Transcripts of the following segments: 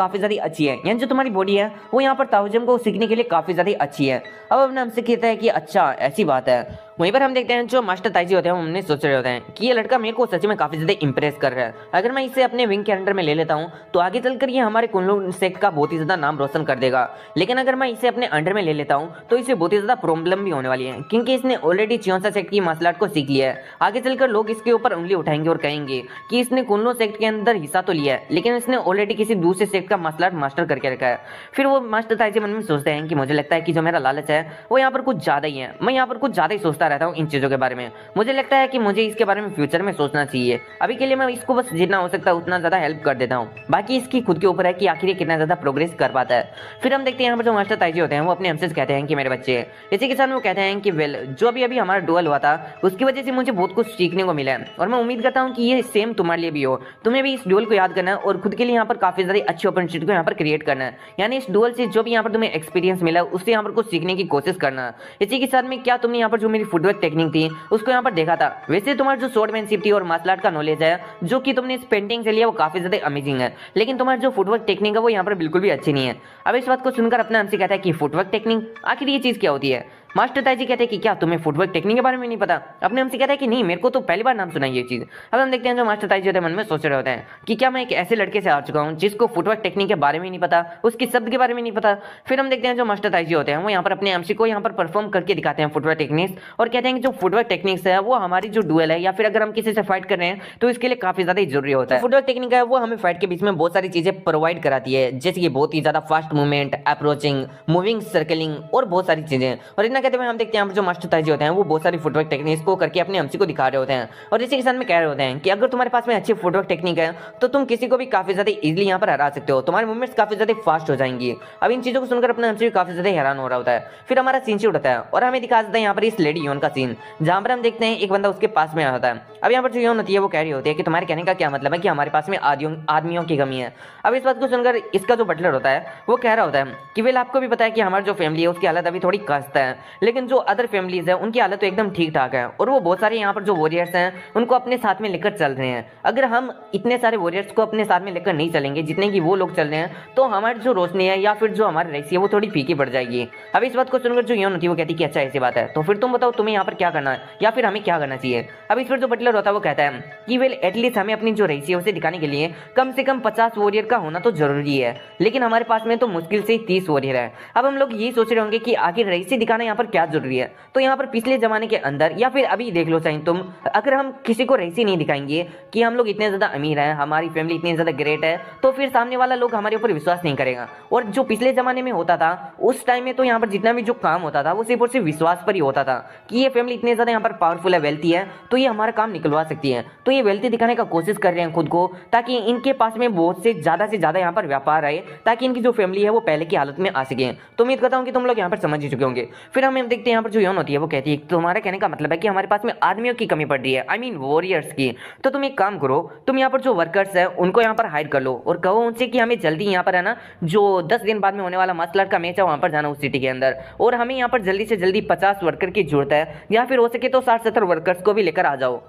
काफी ज्यादा अच्छी है, यानी जो तुम्हारी बॉडी है वो यहाँ पर ताओजुम को सीखने के लिए काफी ज्यादा अच्छी है। अब अपने हमसे कहता है कि अच्छा ऐसी बात है। वहीं पर हम देखते हैं जो मास्टर ताइजी होते हैं वो हमने सोच रहे होते हैं कि ये लड़का मेरे को सच में काफी ज्यादा इंप्रेस कर रहा है। अगर मैं इसे अपने विंग के अंडर में ले लेता हूँ तो आगे चलकर ये हमारे कुनलुन सेक्ट का बहुत ही ज्यादा नाम रोशन कर देगा। लेकिन अगर मैं इसे अपने अंडर में ले लेता हूँ तो इसे बहुत ही ज्यादा प्रॉब्लम भी होने वाली है, क्योंकि इसने ऑलरेडी चियोंसा सेक्ट की मार्शल आर्ट को सीख लिया है। आगे चलकर लोग इसके ऊपर उंगली उठाएंगे और कहेंगे कि इसने कुनलुन सेक्ट के अंदर हिस्सा तो लिया है, लेकिन इसने ऑलरेडी किसी दूसरे सेक्ट का मार्शल आर्ट मास्टर करके रखा है। फिर वो मास्टर ताइजी मन में सोचते हैं कि मुझे लगता है कि जो मेरा लालच है वो यहाँ पर कुछ ज्यादा ही है, मैं यहाँ पर कुछ ज्यादा ही सोचता रहता हूँ इन चीजों के बारे में। मुझे लगता है कि मुझे इसके बारे में फ्यूचर में सोचना चाहिए। अभी के लिए मैं इसको बस जितना हो सकता है उतना ज्यादा हेल्प कर देता हूँ, बाकी इसकी खुद के ऊपर है कि आखिर ये कितना ज्यादा प्रोग्रेस कर पाता है। फिर हम देखते हैं यहाँ पर जो मास्टर ताइजी होते हैं वो अपने हमसे कहते हैं कि मेरे बच्चे, इसी के साथ वो कहते हैं कि वेल जो अभी हमारा डुअल हुआ था उसकी वजह से मुझे बहुत कुछ सीखने को मिला है और मैं उम्मीद करता हूँ कि ये सेम तुम्हारे लिए भी हो। तुम्हें भी इस डुअल को याद करना है और खुद के लिए यहाँ पर काफी ज्यादा अच्छी अपॉर्चुनिटी को यहाँ पर क्रिएट करना है, यानी इस डुअल से जो भी यहाँ पर तुम्हें एक्सपीरियंस मिला उससे यहाँ पर कुछ सीखने की कोशिश करना। इसी के साथ में क्या तुमने यहाँ पर जो मेरी फुटवर्क टेक्निक थी उसको यहाँ पर देखा था, वैसे तुम्हारा जो स्वॉर्डमैनशिप थी और मार्शल आर्ट का नॉलेज है जो कि तुमने इस पेंटिंग से लिया वो काफी ज्यादा अमेजिंग है, लेकिन तुम्हारा जो फुटवर्क टेक्निक है वो यहाँ पर बिल्कुल भी अच्छी नहीं है। अब इस बात को सुनकर अपना हमसे कहता है कि फुटवर्क टेक्निक आखिर ये चीज क्या होती है। मास्टर ताइजी कहते हैं कि क्या तुम्हें फुटवर्क टेक्निक के बारे में नहीं पता। अपने हमसे कहता है कि नहीं, मेरे को तो पहली बार नाम सुना ये चीज। अब हम देखते हैं जो मास्टर ताइजी होते हैं मन में सोच रहे होते हैं कि क्या मैं एक ऐसे लड़के से आ चुका हूँ जिसको फुटवर्क टेक्निक के बारे में नहीं पता, उसके शब्द के बारे में नहीं पता। फिर हम देखते हैं जो मास्टर ताइजी होते हैं वो यहाँ पर अपने एमसी को यहाँ पर परफॉर्म करके दिखाते हैं फुटवर्क टेक्निक्स और कहते हैं कि जो फुटवर्क टेक्निक्स है वो हमारी जो डुएल है या फिर अगर हम किसी से फाइट कर रहे हैं तो इसके लिए काफी ज्यादा जरूरी होता है। फुटवर्क टेक्निक है वो हमें फाइट के बीच में बहुत सारी चीजें प्रोवाइड कराती है, जैसे कि बहुत ही ज्यादा fast movement, approaching, moving, circling और बहुत सारी चीजें। और इतना कहते हुए हम देखते हैं जो मास्टर ताइजी होते हैं वो बहुत सारी फुटवर्क टेक्निक्स को करके अपने एमसी को दिखा रहे होते हैं और इसी के साथ में कह रहे होते हैं कि अगर तुम्हारे पास में अच्छी फुटवर्क टेक्निक है तो तुम किसी को भी काफी ज्यादा इजीली यहाँ पर हरा सकते हो, तुम्हारे मूवमेंट्स काफी ज्यादा फास्ट हो जाएंगी। अब इन चीजों को सुनकर अपना एमसी काफी ज्यादा हैरान हो रहा होता है। फिर हमारा सीन शूट होता है और हमें दिखा देता है यहाँ पर इस लेडी योन का सीन, जहां पर हम देखते हैं एक बंदा उसके पास में आता है। अब यहाँ पर जो योन होती है वो कह रही होती है कि तुम्हारे कहने का क्या मतलब है कि हमारे पास में आदमियों की कमी है। अब इस बात को सुनकर इसका जो बटलर होता है वो कह रहा होता है कि वेल आपको भी पता है कि हमारी जो फैमिली है उसकी हालत अभी थोड़ी कष्ट है, लेकिन जो अदर फैमिलीज है उनकी हालत तो एकदम ठीक ठाक है और वो बहुत सारे यहाँ पर जो वॉरियर्स हैं उनको अपने साथ में लेकर चल रहे हैं। अगर हम इतने सारे वॉरियर्स को अपने साथ में लेकर नहीं चलेंगे जितने की वो लोग चल रहे हैं तो हमारी जो रोशनी है या फिर जो हमारी रईसी है वो थोड़ी फीकी पड़ जाएगी। अब इस बात को सुनकर जो योन होती है वो कहती है कि अच्छा ऐसी बात है, तो फिर तुम बताओ तुम्हें यहाँ पर क्या करना है या फिर हमें क्या करना चाहिए। अब इस पर जो बटलर होता है वो कहता है कि वेल एटलीस्ट हमें अपनी जो रईसी है उसे दिखाने के लिए कम से कम 50 वॉरियर का होना तो जरूरी है, लेकिन हमारे पास में तो मुश्किल से 30 वॉरियर है। अब हम लोग यही सोच रहे होंगे कि आखिर रईसी दिखाना यहाँ पर क्या जरूरी है। तो यहाँ पर पिछले जमाने के अंदर या फिर अभी देख लो चाहे तुम, अगर हम किसी को रईसी नहीं दिखाएंगे कि हम लोग इतने ज्यादा अमीर हैं, हमारी फैमिली इतनी ज्यादा ग्रेट है, तो फिर सामने वाला लोग हमारे ऊपर विश्वास नहीं करेगा। और जो पिछले जमाने में होता था उस टाइम में तो यहाँ पर जितना भी जो काम होता था वो सिर्फ और सिर्फ विश्वास पर ही होता था कि ये फैमिली इतने ज्यादा यहाँ पर पावरफुल है, वेल्थी है, तो ये हमारा काम निकलवा सकती है। तो ये वेल्थी दिखाने का कोशिश कर रहे हैं खुद को, ताकि इनके पास में बहुत से ज्यादा यहाँ पर व्यापार आए, ताकि इनकी जो फैमिली है वो पहले की हालत में आ सके। तो उम्मीद करता हूँ कि तुम लोग यहाँ पर समझ ही चुके होंगे। फिर हम देखते हैं यहाँ पर जो योन होती है वो कहती है तुम्हारा कहने का मतलब है कि हमारे पास में आदमियों की कमी पड़ रही है, आई मीन वॉरियर्स की। तो तुम एक काम करो, तुम यहाँ पर जो वर्कर्स है उनको यहाँ पर हायर कर लो और कहो उनसे कि हमें जल्दी यहाँ पर है ना जो 10 दिन बाद में होने वाला मार्शल आर्ट का मैच है वहां पर जाना उस सिटी के अंदर, और हमें यहाँ पर जल्दी से जल्दी 50 वर्कर की जरूरत है, या फिर हो सके तो 60-70 वर्कर्स को भी लेकर आ जाओ।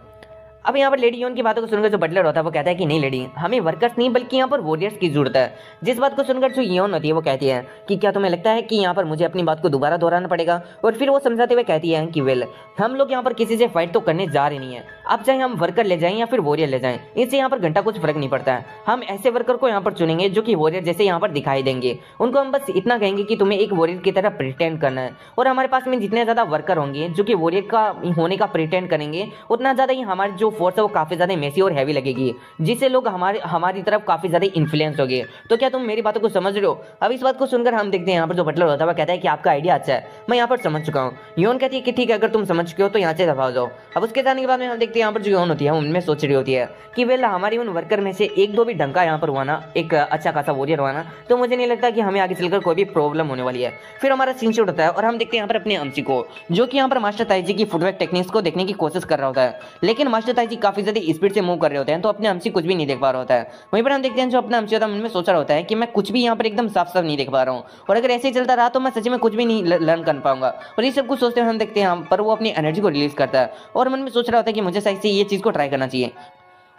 अब यहाँ पर लेडी योन की बातों को सुनकर जो बटलर होता है वो कहता है कि नहीं लेडी, हमें वर्कर्स नहीं बल्कि यहाँ पर वॉरियर्स की जरूरत है। जिस बात को सुनकर जो योन होती है वो कहती है कि क्या तुम्हें लगता है कि यहाँ पर मुझे अपनी बात को दोबारा दोहराना पड़ेगा। और फिर वो समझाते हुए कहती है कि वेल हम लोग यहाँ पर किसी से फाइट तो करने जा रहे नहीं है, अब चाहे हम वर्कर ले जाएं या फिर वॉरियर ले जाएं, इससे यहाँ पर घंटा कुछ फर्क नहीं पड़ता है। हम ऐसे वर्कर को यहाँ पर चुनेंगे जो कि वॉरियर जैसे यहाँ पर दिखाई देंगे, उनको हम बस इतना कहेंगे कि तुम्हें एक वॉरियर की तरह प्रिटेंड करना है। और हमारे पास में जितने ज्यादा वर्कर होंगे जो कि वॉरियर का होने का प्रिटेंड करेंगे उतना ज्यादा ही हमारी जो फोर्स है वो काफी ज्यादा मेसी और हैवी लगेगी, जिससे लोग हमारी तरफ काफी ज्यादा इन्फ्लुएंस हो गए। तो क्या तुम मेरी बातों को समझ रहे हो। अब इस बात को सुनकर हम देखते हैं यहाँ पर जो बटलर होता है वो कहता है कि आपका आइडिया अच्छा है, मैं यहाँ पर समझ चुका हूँ। योन कहती है कि ठीक है अगर तुम समझ चुके हो तो यहाँ से दबा जाओ। अब उसके जाने के बाद में हम देखते हैं यहाँ पर जो योन होती है उनमें सोच रही होती है कि वेल हमारी उन वर्कर में से एक दो भी ढंग का यहाँ पर हुआ ना, एक अच्छा खासा वॉरियर हुआ ना, तो मुझे नहीं लगता कि हमें आगे चलकर कोई भी प्रॉब्लम होने वाली है। फिर हमारा सीन शूट होता है और हम देखते हैं यहाँ पर अपने एमसी को जो कि यहाँ पर मास्टर ताइजी की फुटवर्क टेक्निक्स को देखने की कोशिश कर रहा होता है, लेकिन मास्टर ताइजी काफी ज्यादा स्पीड से मूव कर रहे होते हैं तो अपने एमसी कुछ भी नहीं देख पा रहा होता है। वहीं पर हम देखते हैं जो अपना एमसी होता है उनमें सोच रहा होता है कि मैं कुछ भी यहाँ पर एकदम साफ साफ नहीं देख पा रहा हूँ, और अगर ऐसे ही चलता रहा तो मैं सच में कुछ भी नहीं लर्न कर पाऊंगा। और ये सब कुछ सोचते हुए हम देखते हैं पर वो अपनी एनर्जी को रिलीज करता है और मन में सोच रहा होता है कि मुझे सही से ये चीज को ट्राई करना चाहिए।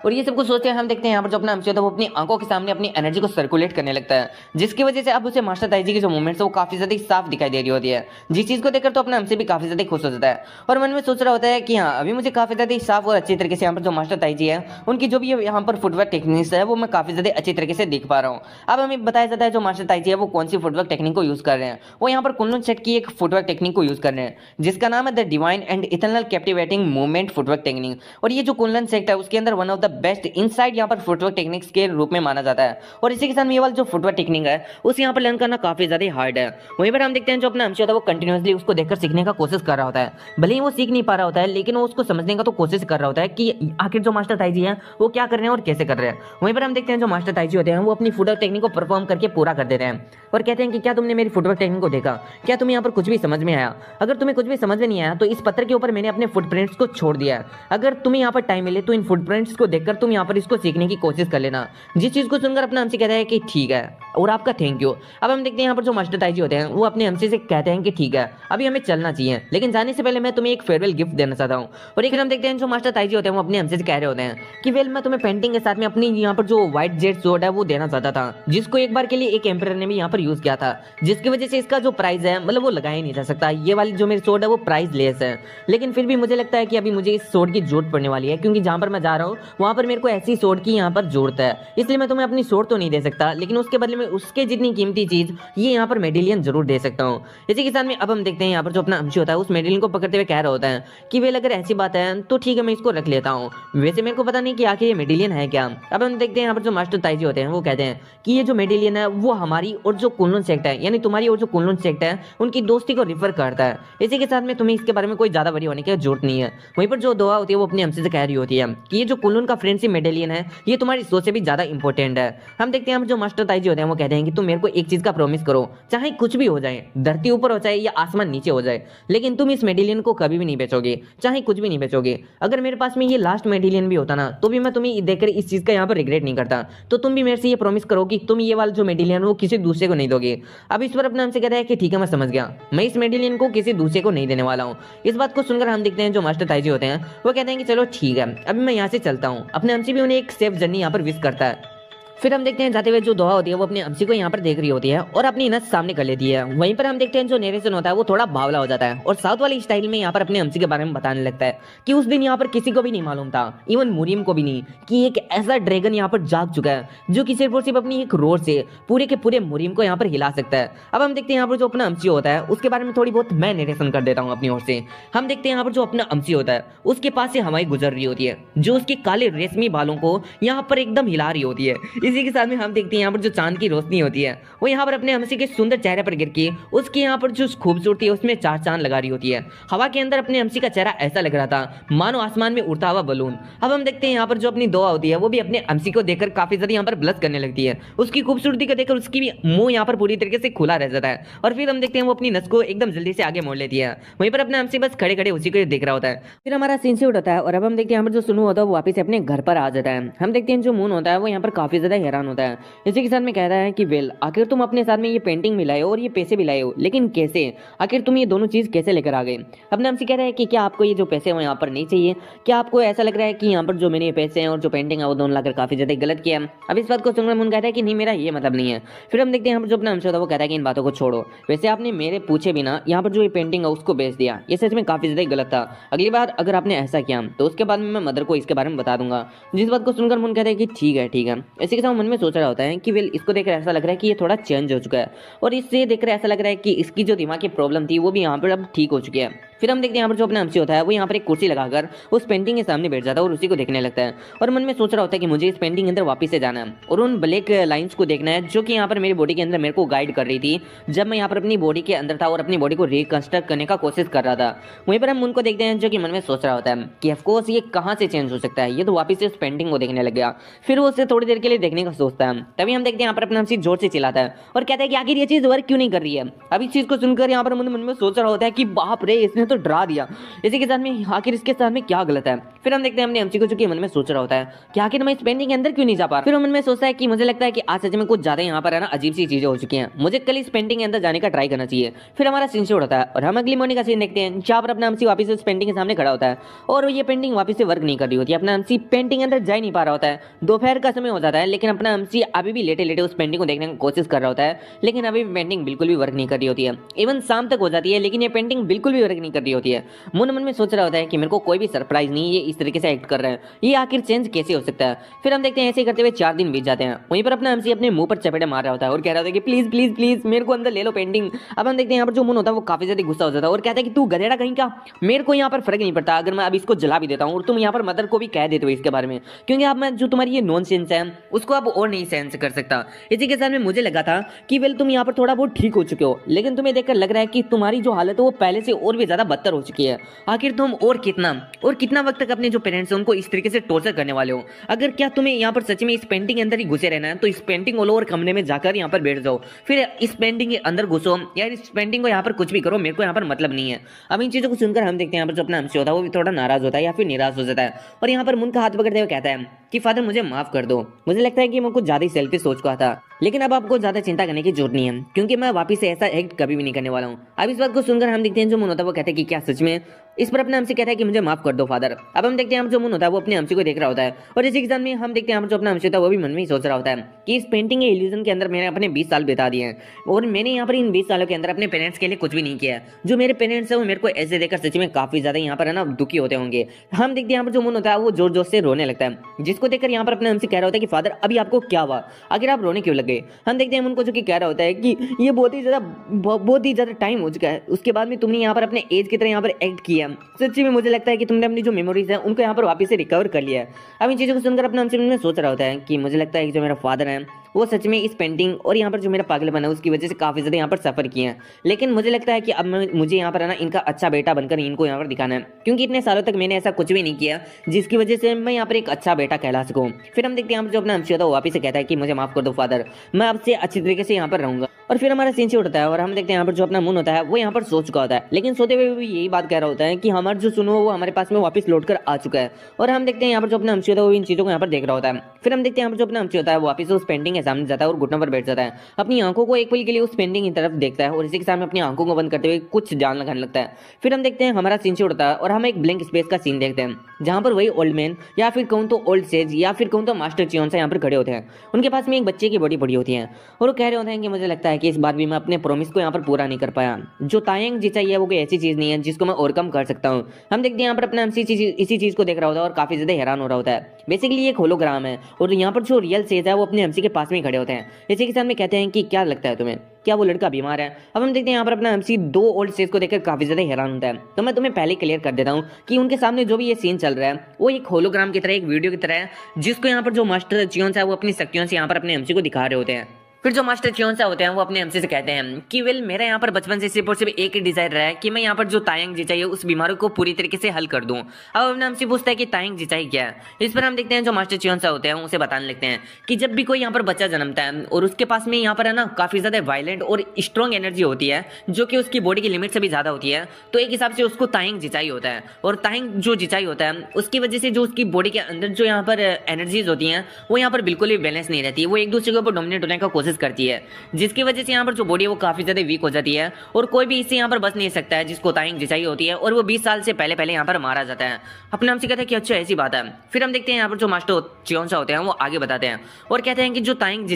और ये सब कुछ सोचते हैं हम देखते हैं यहाँ पर जो अपना अमची होता है वो अपनी आंखों के सामने अपनी एनर्जी को सर्कुलेट करने लगता है, जिसकी वजह से अब उसे मास्टर ताइजी की जो मूवमेंट्स है वो काफी ज्यादा साफ दिखाई दे रही होती है, जिस चीज को देखकर तो अपना अमची भी काफी ज्यादा खुश हो जाता है और मन में सोच रहा होता है कि हाँ अभी मुझे काफी ज्यादा साफ और अच्छी तरीके से यहाँ पर जो मास्टर ताइजी है उनकी जो भी यहाँ पर फुटवर्क टेक्निक्स है वो मैं काफी ज्यादा अच्छी तरीके से देख पा रहा हूँ। अब हमें बताया जाता है जो मास्टर ताइजी है वो कौन सी फुटवर्क टेक्निक को यूज कर रहे हैं। वो यहाँ पर कुनलुन सेट की एक फुटवर्क टेक्निक को यूज कर रहे हैं जिसका नाम है the divine and eternal captivating movement footwork technique. और ये जो कुनलन सेट है उसके अंदर one of the best inside यहाँ पर फुटवर्क टेक्निक्स के रूप में माना जाता है और इसी के साथ ये वाला जो फुटवर्क टेक्निक है उसे यहाँ पर लर्न करना काफी ज्यादा हार्ड है। वहीं पर हम देखते हैं जो अपना अमची होता है वो कंटिन्यूअसली उसको देखकर सीखने का कोशिश कर रहा होता है, भले ही वो सीख नहीं पा रहा होता है लेकिन वो उसको समझने का तो कोशिश कर रहा होता है कि आखिर जो मास्टर ताइजी है वो क्या कर रहे हैं और कैसे कर रहे हैं। वहीं पर हम देखते हैं जो मास्टर ताइजी होते हैं वो अपनी फुटवर्क टेक्निक को परफॉर्म करके पूरा कर देते हैं और कहते हैं कि क्या तुमने मेरी फुटवर्क टेक्निक को देखा, क्या तुम्हें यहाँ पर कुछ भी समझ में आया? अगर तुम्हें कुछ भी समझ में नहीं आया तो इस पत्थर के ऊपर मैंने अपने फुटप्रिंट्स को छोड़ दिया है, अगर तुम्हें यहाँ पर टाइम मिले तो इन फुटप्रिंट्स को देखकर तुम यहाँ पर इसको सीखने की कोशिश कर लेना। जिस चीज को सुनकर अपना अमची कहता है कि ठीक है और आपका थैंक यू। अब हम देखते हैं यहाँ पर जो मास्टर ताइजी होते हैं वो अपने अमची से कहते हैं कि ठीक है अभी हमें चलना चाहिए, लेकिन जाने से पहले मैं तुम्हें एक फेयरवेल गिफ्ट देना चाहता हूँ। और एक हम देखते हैं जो मास्टर ताइजी होते हैं वो अपने अमची से कह रहे होते हैं कि वेल मैं तुम्हें पेंटिंग के साथ में अपनी यहाँ पर जो व्हाइट जेट सोर्ड है वो देना चाहता था, जिसको एक बार के लिए एक एम्परर ने भी यहाँ पर यूज किया था, जिसकी वजह से इसका जो प्राइस है मतलब वो लगाया नहीं जा सकता। ये वाली जो मेरी सोर्ड है वो प्राइस लेस है, लेकिन फिर भी मुझे लगता है कि अभी मुझे इस सोर्ड की जरूरत पड़ने वाली है, क्योंकि जहां पर मैं जा रहा हूँ वहां पर मेरे को ऐसी सोर्ड की यहाँ पर जरूरत है। इसलिए मैं तुम्हें अपनी सोर्ड तो नहीं दे सकता, लेकिन उसके बदले में उसके जितनी कीमती चीज ये यहाँ पर मेडेलियन जरूर दे सकता हूँ। इसी के साथ में अब हम देखते हैं यहाँ पर जो अपना अमची होता है उस मेडेलियन को पकड़ते हुए कह रहा होता है कि वेल अगर ऐसी बात है तो ठीक है मैं इसको रख लेता हूँ, वैसे मेरे को पता नहीं कि आखिर ये मेडेलियन है क्या। अब हम देखते हैं यहाँ पर जो मास्टर ताइजी होते हैं वो कहते हैं कि ये जो मेडेलियन है वो हमारी और जो कुनलुन सेक्ट है यानी तुम्हारी और जो कुनलुन सेक्ट है उनकी दोस्ती को रिफर करता है। इसी के साथ में तुम्हें इसके बारे में कोई ज्यादा वरी होने की जरूरत नहीं है। वहीं पर जो दुआ होती है वो अपने अमची से कह रही होती है कि ये जो कुनलुन का फ्रेंडशिप मेडेलियन है ये तुम्हारी सोच से भी ज्यादा इंपॉर्टेंट है। हम देखते हैं जो मास्टर ताइजी होते हैं वो कहते हैं कि तुम मेरे को एक चीज का प्रॉमिस करो, चाहे कुछ भी हो जाए, धरती ऊपर हो जाए या आसमान नीचे हो जाए, लेकिन तुम इस मेडेलियन को कभी भी नहीं बेचोगे, चाहे कुछ भी नहीं बेचोगे। अगर मेरे पास में ये लास्ट मेडेलियन भी होता ना तो भी मैं तुम्हें देखकर इस चीज का यहाँ पर रिग्रेट नहीं करता। तो तुम भी मेरे से ये प्रॉमिस करो कि तुम ये वाला जो मेडेलियन वो किसी दूसरे को नहीं दोगे। अब इस पर अपने हमसे कहता है कि ठीक है मैं समझ गया, मैं इस मेडेलियन को किसी दूसरे को नहीं देने वाला हूँ। इस बात को सुनकर हम देखते हैं जो मास्टर ताइजी होते हैं वो कहते हैं कि चलो ठीक है अभी मैं यहाँ से चलता हूँ। अपने हमसे भी उन्हें एक सेफ जर्नी यहाँ पर विश करता है। फिर हम देखते हैं जाते हुए जो दुआ होती है वो अपने अमची को यहाँ पर देख रही होती है और अपनी नस सामने कर लेती है। वहीं पर हम देखते हैं जो नरेशन होता है वो थोड़ा बावला हो जाता है और साउथ वाली स्टाइल में यहाँ पर अपने अमची के बारे में बताने लगता है कि उस दिन यहाँ पर किसी को भी नहीं मालूम था, इवन मुरीम को भी नहीं, कि एक ऐसा ड्रैगन यहाँ पर जाग चुका है जो कि सिर्फ और सिर्फ अपनी एक रोर से पूरे के पूरे मुरीम को यहाँ पर हिला सकता है। अब हम देखते हैं यहाँ पर जो अपना अमची होता है उसके बारे में थोड़ी बहुत मैं नरेशन कर देता हूँ अपनी ओर से। हम देखते हैं यहाँ पर जो अपना अमची होता है उसके पास से हवाई गुजर रही होती है जो उसके काले रेशमी बालों को यहाँ पर एकदम हिला रही होती है। इसी के साथ में हम यहाँ पर जो चांद की रोशनी होती है वो यहाँ पर अपने अमची के सुंदर चेहरे पर गिर के उसके यहाँ पर जो खूबसूरती है उसमें चार चांद लगा रही होती है। हवा के अंदर अपने अमची का चेहरा ऐसा लग रहा था मानो आसमान में उड़ता हुआ बलून। अब हम देखते हैं यहाँ पर जो अपनी दुआ होती है वो भी अपने अमची को देखकर काफी ज्यादा यहाँ पर ब्लश करने लगती है। उसकी खूबसूरती को देखकर उसकी भी मुंह यहाँ पर पूरी तरीके से खुला रह जाता है और फिर हम देखते हैं वो अपनी नस को एकदम जल्दी से आगे मोड़ लेती है। वहीं पर अपने अमची बस खड़े खड़े उसी को देख रहा होता है। फिर हमारा सीन शूट होता है और अब हम देखते हैं यहाँ पर जो सुनू होता है वो वापस अपने घर पर आ जाता है। हम देखते हैं जो मून होता है वो यहाँ पर काफी ज्यादा हैरान होता है। इसी के साथ में कहता है कि वेल आखिर तुम अपने साथ में ये पेंटिंग भी लाए हो और ये पैसे भी लाए हो, लेकिन कैसे, आखिर तुम ये दोनों चीज कैसे लेकर आ गए। अपने हमसे कह रहा है कि क्या आपको ये जो पैसे हैं यहाँ पर नहीं चाहिए, क्या आपको ऐसा लग रहा है कि यहाँ पर जो मैंने ये पैसे हैं और जो पेंटिंग है वो दोनों लाकर काफी ज्यादा गलत किया। अब इस बात को सुनकर मुन कहता है कि नहीं मेरा ये मतलब नहीं है। फिर हम देखते हैं यहाँ पर जो अपना हमसे होता है वो कहता है कि इन बातों को छोड़ो, वैसे आपने मेरे पूछे बिना यहाँ पर जो ये पेंटिंग है उसको बेच दिया, ये सच में काफी ज्यादा गलत था। अगली बार अगर आपने ऐसा किया तो उसके बाद मैं मदर को इसके बारे में बता दूंगा। जिस बात को सुनकर मुन कहता है कि ठीक है ठीक है। इसी के साथ मन में सोच रहा होता है कि वेल इसको देखकर ऐसा लग रहा है कि ये थोड़ा चेंज हो चुका है और इससे देखकर ऐसा लग रहा है कि इसकी जो दिमाग की प्रॉब्लम थी वो भी यहाँ पर अब ठीक हो चुकी है। फिर हम देखते हैं यहाँ पर जो अपना अमची होता है वो यहाँ पर एक कुर्सी लगाकर उस पेंटिंग के सामने बैठ जाता है और उसी को देखने लगता है और मन में सोच रहा होता है कि मुझे इस पेंटिंग के अंदर वापस से जाना है और उन ब्लैक लाइंस को देखना है जो कि यहाँ पर मेरी बॉडी के अंदर मेरे को गाइड कर रही थी जब मैं यहाँ पर अपनी बॉडी के अंदर था और अपनी बॉडी को रिकंस्ट्रक्ट करने का कोशिश कर रहा था। वहीं पर हम उनको देखते हैं जो कि मन में सोच रहा होता है कि ऑफकोर्स ये कहाँ से चेंज हो सकता है, ये तो वापस से उस पेंटिंग को देखने लग गया। फिर वो उसे थोड़ी देर के लिए देखने का सोचता है। तभी हम देखते हैं यहाँ पर अपना हमसे जोर से चिल्लाता है और कहता है कि आखिर ये चीज वर्क क्यों नहीं कर रही है। अब इस चीज को सुनकर यहाँ पर मन में सोच रहा होता है कि बाप रे, इसने तो डरा दिया, इसी के साथ में आखिर इसके साथ में क्या गलत है। फिर हम देखते हैं अपने एमसी को, जो कि मन में सोच रहा होता है कि आखिर मैं इस पेंटिंग के अंदर क्यों नहीं जा पा रहा। फिर मन में सोचता है कि मुझे लगता है कि आज सच में कुछ ज्यादा यहाँ पर है ना अजीब सी चीजें हो चुकी हैं, मुझे कल इस पेंटिंग के अंदर जाने का ट्राई करना चाहिए। फिर हमारा सीन शॉट होता है और हम अगली मॉर्निंग का सीन देखते हैं, जहाँ पर अपना एमसी वापस उस पेंटिंग के सामने खड़ा होता है और ये पेंटिंग वापस से वर्क नहीं कर रही होती है। अपना एमसी पेंटिंग के अंदर जा ही नहीं पा रहा होता है। दोपहर का समय हो जाता है, लेकिन अपना एमसी अभी भी लेटे लेटे उस पेंटिंग को देखने की कोशिश कर रहा होता है, लेकिन अभी पेंटिंग बिल्कुल भी वर्क नहीं कर रही होती है। इवन शाम तक हो जाती है, लेकिन ये पेंटिंग बिल्कुल भी वर्क नहीं कर रही होती है। मन मन में सोच रहा होता है कि मेरे को कोई भी सरप्राइज नहीं, ये इस तरीके से एक्ट कर रहे हैं, ये आखिर चेंज कैसे हो सकता है। फिर हम देखते हैं ऐसे ही करते हुए 4 दिन बीत जाते हैं। वहीं पर अपना एमसी अपने मुंह पर चपेटे मार रहा होता है और कह रहा होता है कि प्लीज प्लीज प्लीज मेरे को अंदर ले लो पेंटिंग। अब हम देखते हैं यहाँ पर जो मुन होता है वो काफी ज्यादा गुस्सा हो जाता है और कहता है कि तू गधेड़ा कहीं का, मेरे को यहाँ पर फर्क नहीं पड़ता अगर मैं अब इसको जला भी देता हूँ और तुम यहाँ पर मदर को भी कह देते हो इसके बारे में, क्योंकि अब मैं जो तुम्हारी ये नॉनसेंस है उसको अब और नहीं सहन कर सकता। इसी के साथ में मुझे लगा था कि वेल तुम यहाँ पर थोड़ा बहुत ठीक हो चुके हो, लेकिन तुम्हें देखकर लग रहा है कि तुम्हारी जो हालत है वो पहले से और भी ज्यादा बदतर हो चुकी है। आखिर तुम और कितना वक्त तक अपने जो पेरेंट्स हैं उनको इस तरीके से टॉर्चर करने वाले हो। अगर क्या तुम्हें यहाँ पर सच में इस पेंटिंग के अंदर ही घुसे रहना है तो इस पेंटिंग ऑल ओवर कमरे में जाकर यहाँ पर बैठ जाओ, फिर इस पेंटिंग के अंदर घुसो या इस पेंटिंग को यहाँ पर कुछ भी करो, मेरे को यहाँ पर मतलब नहीं है। अब इन चीजों को सुनकर हम देखते हैं यहाँ पर जो अपना एमसी होता है वो भी थोड़ा नाराज होता है या फिर निराश हो जाता है और यहाँ पर मुन का हाथ पकड़ते हुए कहता है कि फादर मुझे माफ कर दो, मुझे लगता है कि मैं कुछ ज्यादा ही सेल्फिश सोच रहा था, लेकिन अब आपको ज्यादा चिंता करने की जरूरत नहीं है, क्योंकि मैं वापस से ऐसा एक्ट कभी भी नहीं करने वाला हूँ। अब इस बात को सुनकर हम देखते हैं जो मुन होता है वो कहता है कि क्या सच में। इस पर अपने एमसी कहता है कि मुझे माफ कर दो फादर। अब हम देखते हैं जो मुन होता है वो अपने एमसी को देख रहा होता है और इसी के साथ में हम देखते हैं जो अपना एमसी होता है वो भी मन में ही सोच रहा होता है कि इस पेंटिंग के इल्यूजन के अंदर मैंने अपने 20 साल बिता दिए हैं और मैंने यहाँ पर इन 20 सालों के अंदर अपने पेरेंट्स के लिए कुछ भी नहीं किया है। जो मेरे पेरेंट्स है वो मेरे को ऐसे देखकर सच में काफी ज्यादा यहाँ पर है ना दुखी होते होंगे। हम देखते हैं यहाँ पर जो मुन होता है वो जोर जोर से रोने लगता है, जिसको देखकर यहाँ पर अपना एमसी कह रहा होता है कि फादर अभी आपको क्या हुआ, आखिर आप रोने क्यों लग गए। हम देखते हैं उनको जो कि कह रहा होता है कि ये बहुत ही ज्यादा टाइम हो चुका है, उसके बाद में तुमने यहाँ पर अपने एज की तरह यहाँ पर एक्ट किया, सच्ची में मुझे लगता है कि तुमने अपनी जो मेमोरीज है उनको यहाँ पर वापस से रिकवर कर लिया है। अब इन चीजों को सुनकर अपना एमसी में सोच रहा होता है कि मुझे लगता है कि जो मेरा फादर है वो सच में इस पेंटिंग और यहाँ पर जो मेरा पागलपन है उसकी वजह से काफी ज्यादा यहाँ पर सफर किए हैं, लेकिन मुझे लगता है कि अब मुझे यहाँ पर है ना इनका अच्छा बेटा बनकर इनको यहाँ पर दिखाना है, क्योंकि इतने सालों तक मैंने ऐसा कुछ भी नहीं किया जिसकी वजह से मैं यहाँ पर एक अच्छा बेटा कहला सकूँ। फिर हम देखते हैं जो अपना एमसी होता है वो वापस से कहता है कि मुझे माफ कर दो फादर, मैं आपसे अच्छी तरीके से यहाँ पर रहूंगा। और फिर हमारा सीन उठता है और हम देखते हैं यहाँ पर जो अपना मुन होता है वो यहाँ पर सो चुका होता है, लेकिन सोते हुए भी यही बात कह रहा होता है कि हमारा जो सुनो वो हमारे पास में वापस लौट कर आ चुका है। और हम देखते हैं यहाँ पर जो अपना एमसी होता है वो इन चीजों को यहाँ पर देख रहा होता है। फिर हम देखते हैं यहाँ पर जो अपना एमसी होता है वो वापस उस पेंटिंग के सामने जाता है और घुटनों पर बैठ जाता है, अपनी आंखों को एक पल के लिए उस पेंटिंग की तरफ देखता है और इसी के सामने अपनी आंखों को बंद करते हुए कुछ जान लगाने लगता है। फिर हम देखते हैं हमारा सीन उड़ता है और हम एक ब्लैंक स्पेस का सीन देखते हैं, जहां पर वही ओल्ड मैन या फिर कहूं तो ओल्ड सेज या फिर कहूं तो मास्टर चियोंसा यहाँ पर खड़े होते हैं। उनके पास में एक बच्चे की बॉडी पड़ी होती है और वो कह रहे होते हैं कि मुझे लगता है कि इस बार भी मैं अपने प्रॉमिस को यहाँ पर पूरा नहीं कर पाया। जो तायंग जी चाहिए वो कोई ऐसी चीज नहीं है जिसको मैं ओवरकम कर सकता हूँ। हम देखते हैं यहाँ पर अपना एमसी इसी चीज को देख रहा होता है और काफी ज्यादा हैरान हो रहा होता है। बेसिकली एक होलोग्राम है और यहाँ पर जो रियल सेज है वो अपने एमसी के पास में खड़े होते हैं। इसी के साथ में कहते हैं कि क्या लगता है तुम्हें, क्या वो लड़का बीमार है। अब हम देखते हैं यहाँ पर अपना एमसी 2 ओल्ड सेज को देखकर काफी ज्यादा हैरान होता है। तो मैं तुम्हें पहले क्लियर कर देता हूँ कि उनके सामने जो भी ये सीन चल रहा है वो एक होलोग्राम की तरह, एक वीडियो की तरह है, जिसको यहाँ पर जो मास्टर चियोंसा है वो अपनी शक्तियों से यहाँ पर अपने एमसी को दिखा रहे होते हैं। फिर जो मास्टर चियोंसा होते हैं वो अपने एमसी से कहते हैं कि वेल मेरा यहाँ पर बचपन से सिर्फ और सिर्फ एक ही डिजायर रहा है कि मैं यहाँ पर जो तायंग जी चाहिए उस बीमारी को पूरी तरीके से हल कर दूं। अब अपने एमसी पूछता है कि तायंग जी चाहिए क्या है। इस पर हम देखते हैं जो मास्टर चियोंसा होते हैं उसे बताने लगते हैं कि जब भी कोई यहाँ पर बच्चा जन्मता है और उसके पास में यहाँ पर है ना काफी ज्यादा वायलेंट और स्ट्रॉन्ग एनर्जी होती है जो कि उसकी बॉडी की लिमिट से भी ज्यादा होती है, तो एक हिसाब से उसको तायंग जिचाई होता है। और तायंग जो जिचाई होता है उसकी वजह से जो उसकी बॉडी के अंदर जो यहाँ पर एनर्जीज होती हैं वो यहाँ पर बिल्कुल भी बैलेंस नहीं रहती, वो एक दूसरे के ऊपर डोमिनेट होने का कोशिश करती है, जिसकी वजह से यहाँ पर जो बॉडी है वो काफी ज्यादा वीक हो जाती है और कोई भी इससे यहाँ पर बच नहीं सकता है जिसको तायंग जिचाई होती है, और वो 20 साल से पहले यहाँ पर मारा जाता है। अपने हमसे कहते हैं कि अच्छा ऐसी बात है। फिर हम देखते हैं यहाँ पर जो मास्टर चियोंसा होते हैं वो आगे बताते हैं और कहते हैं कि जो तायंग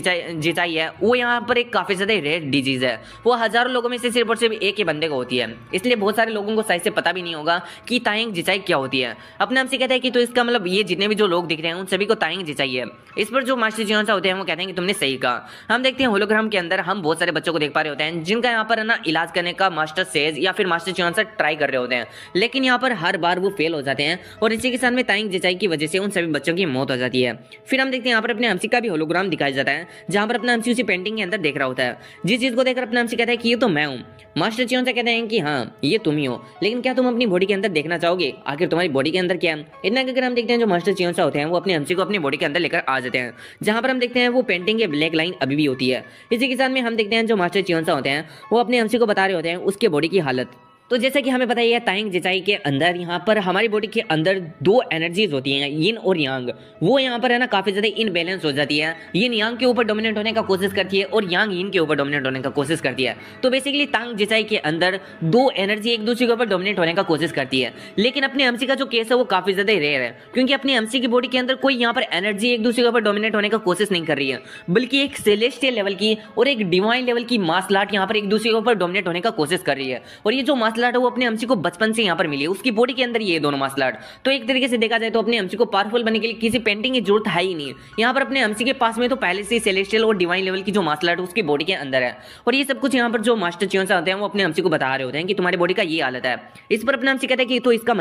जिचाई है वो यहाँ पर एक काफी ज्यादा रेयर डिजीज है, वो हजारों लोगों में से सिर्फ और सिर्फ एक ही बंदे को होती है, इसलिए बहुत सारे लोगों को सही से पता भी नहीं होगा कि तायंग जिचाई क्या होती है। अपने हमसे कहते हैं कि तो इसका मतलब ये जितने भी जो लोग दिख रहे हैं उन सभी को तायंग जिचाई है। इस पर जो मास्टर चियोंसा होते हैं वो कहते हैं कि तुमने सही कहा। हम देखते हैं होलोग्राम के अंदर हम बहुत सारे बच्चों को देख पा रहे होते हैं जिनका यहाँ पर है ना इलाज करने का मास्टर सेज या फिर मास्टर चियोन ट्राई कर रहे होते हैं, लेकिन यहाँ पर हर बार वो फेल हो जाते हैं और इसी के साथ में ताइंग जिचाई की वजह से उन सभी बच्चों की मौत हो जाती है। फिर हम देखते हैं यहाँ पर अपने एमसी का भी होलोग्राम दिखाया जाता है जहाँ पर अपना एमसी उसी पेंटिंग के अंदर देख रहा होता है, जिस चीज को देखकर अपना एमसी कहता है कि ये तो मैं हूँ। मास्टर चियोन से कहते हैं कि हाँ ये तुम ही हो, लेकिन क्या तुम अपनी बॉडी के अंदर देखना चाहोगे, आखिर तुम्हारी बॉडी के अंदर क्या है। इतना अगर हम देखते हैं जो मास्टर चियोन होते हैं वो अपने एमसी को अपनी बॉडी के अंदर लेकर आ जाते हैं, जहां पर हम देखते हैं वो पेंटिंग के ब्लैक लाइन अभी भी होती है। इसी के साथ में हम देखते हैं जो मास्टर चियोन होते हैं वो अपने एमसी को बता रहे होते हैं उसके बॉडी की हालत। तो जैसे कि हमें पता है ताइंग जिचाई के अंदर यहाँ पर हमारी बॉडी के अंदर दो एनर्जीज होती हैं, यिन और यांग। वो यहाँ पर है ना काफी ज्यादा इनबैलेंस हो जाती है, यिन यांग के ऊपर डोमिनेट होने का कोशिश करती है और यांग यिन के ऊपर डोमिनेट होने का कोशिश करती है। तो बेसिकली ताइंग जिचाई के अंदर दो एनर्जी एक दूसरे के ऊपर डोमिनेट होने का कोशिश करती है, लेकिन अपने एमसी का जो केस है वो काफी ज्यादा रेयर है, क्योंकि अपने एमसी की बॉडी के अंदर कोई यहाँ पर एनर्जी एक दूसरे के ऊपर डोमिनेट होने का कोशिश नहीं कर रही है, बल्कि एक सेलेस्टियल लेवल की और एक डिवाइन लेवल की मार्शल आर्ट यहाँ पर एक दूसरे के ऊपर डोमिनेट होने का कोशिश कर रही है। और ये जो मार्शल आर्ट है वो अपने एमसी को बचपन से यहाँ पर मिली है, उसकी बॉडी के अंदर ये दोनों मार्शल आर्ट। तो एक तरीके से देखा जाए तो अपने एमसी को पावरफुल बनने के लिए किसी पेंटिंग की जरूरत है ही नहीं। यहाँ पर अपने एमसी के पास में तो पहले से सेलेस्टियल और डिवाइन लेवल की जो मार्शल आर्ट उसकी बॉडी के अंदर है, और ये सब कुछ यहाँ पर जो मास्टर चियोन होते हैं वो अपने एमसी को बता रहे होते हैं कि तुम्हारी बॉडी का ये हालत है। इस पर अपने एमसी कहते हैं कि तो इसका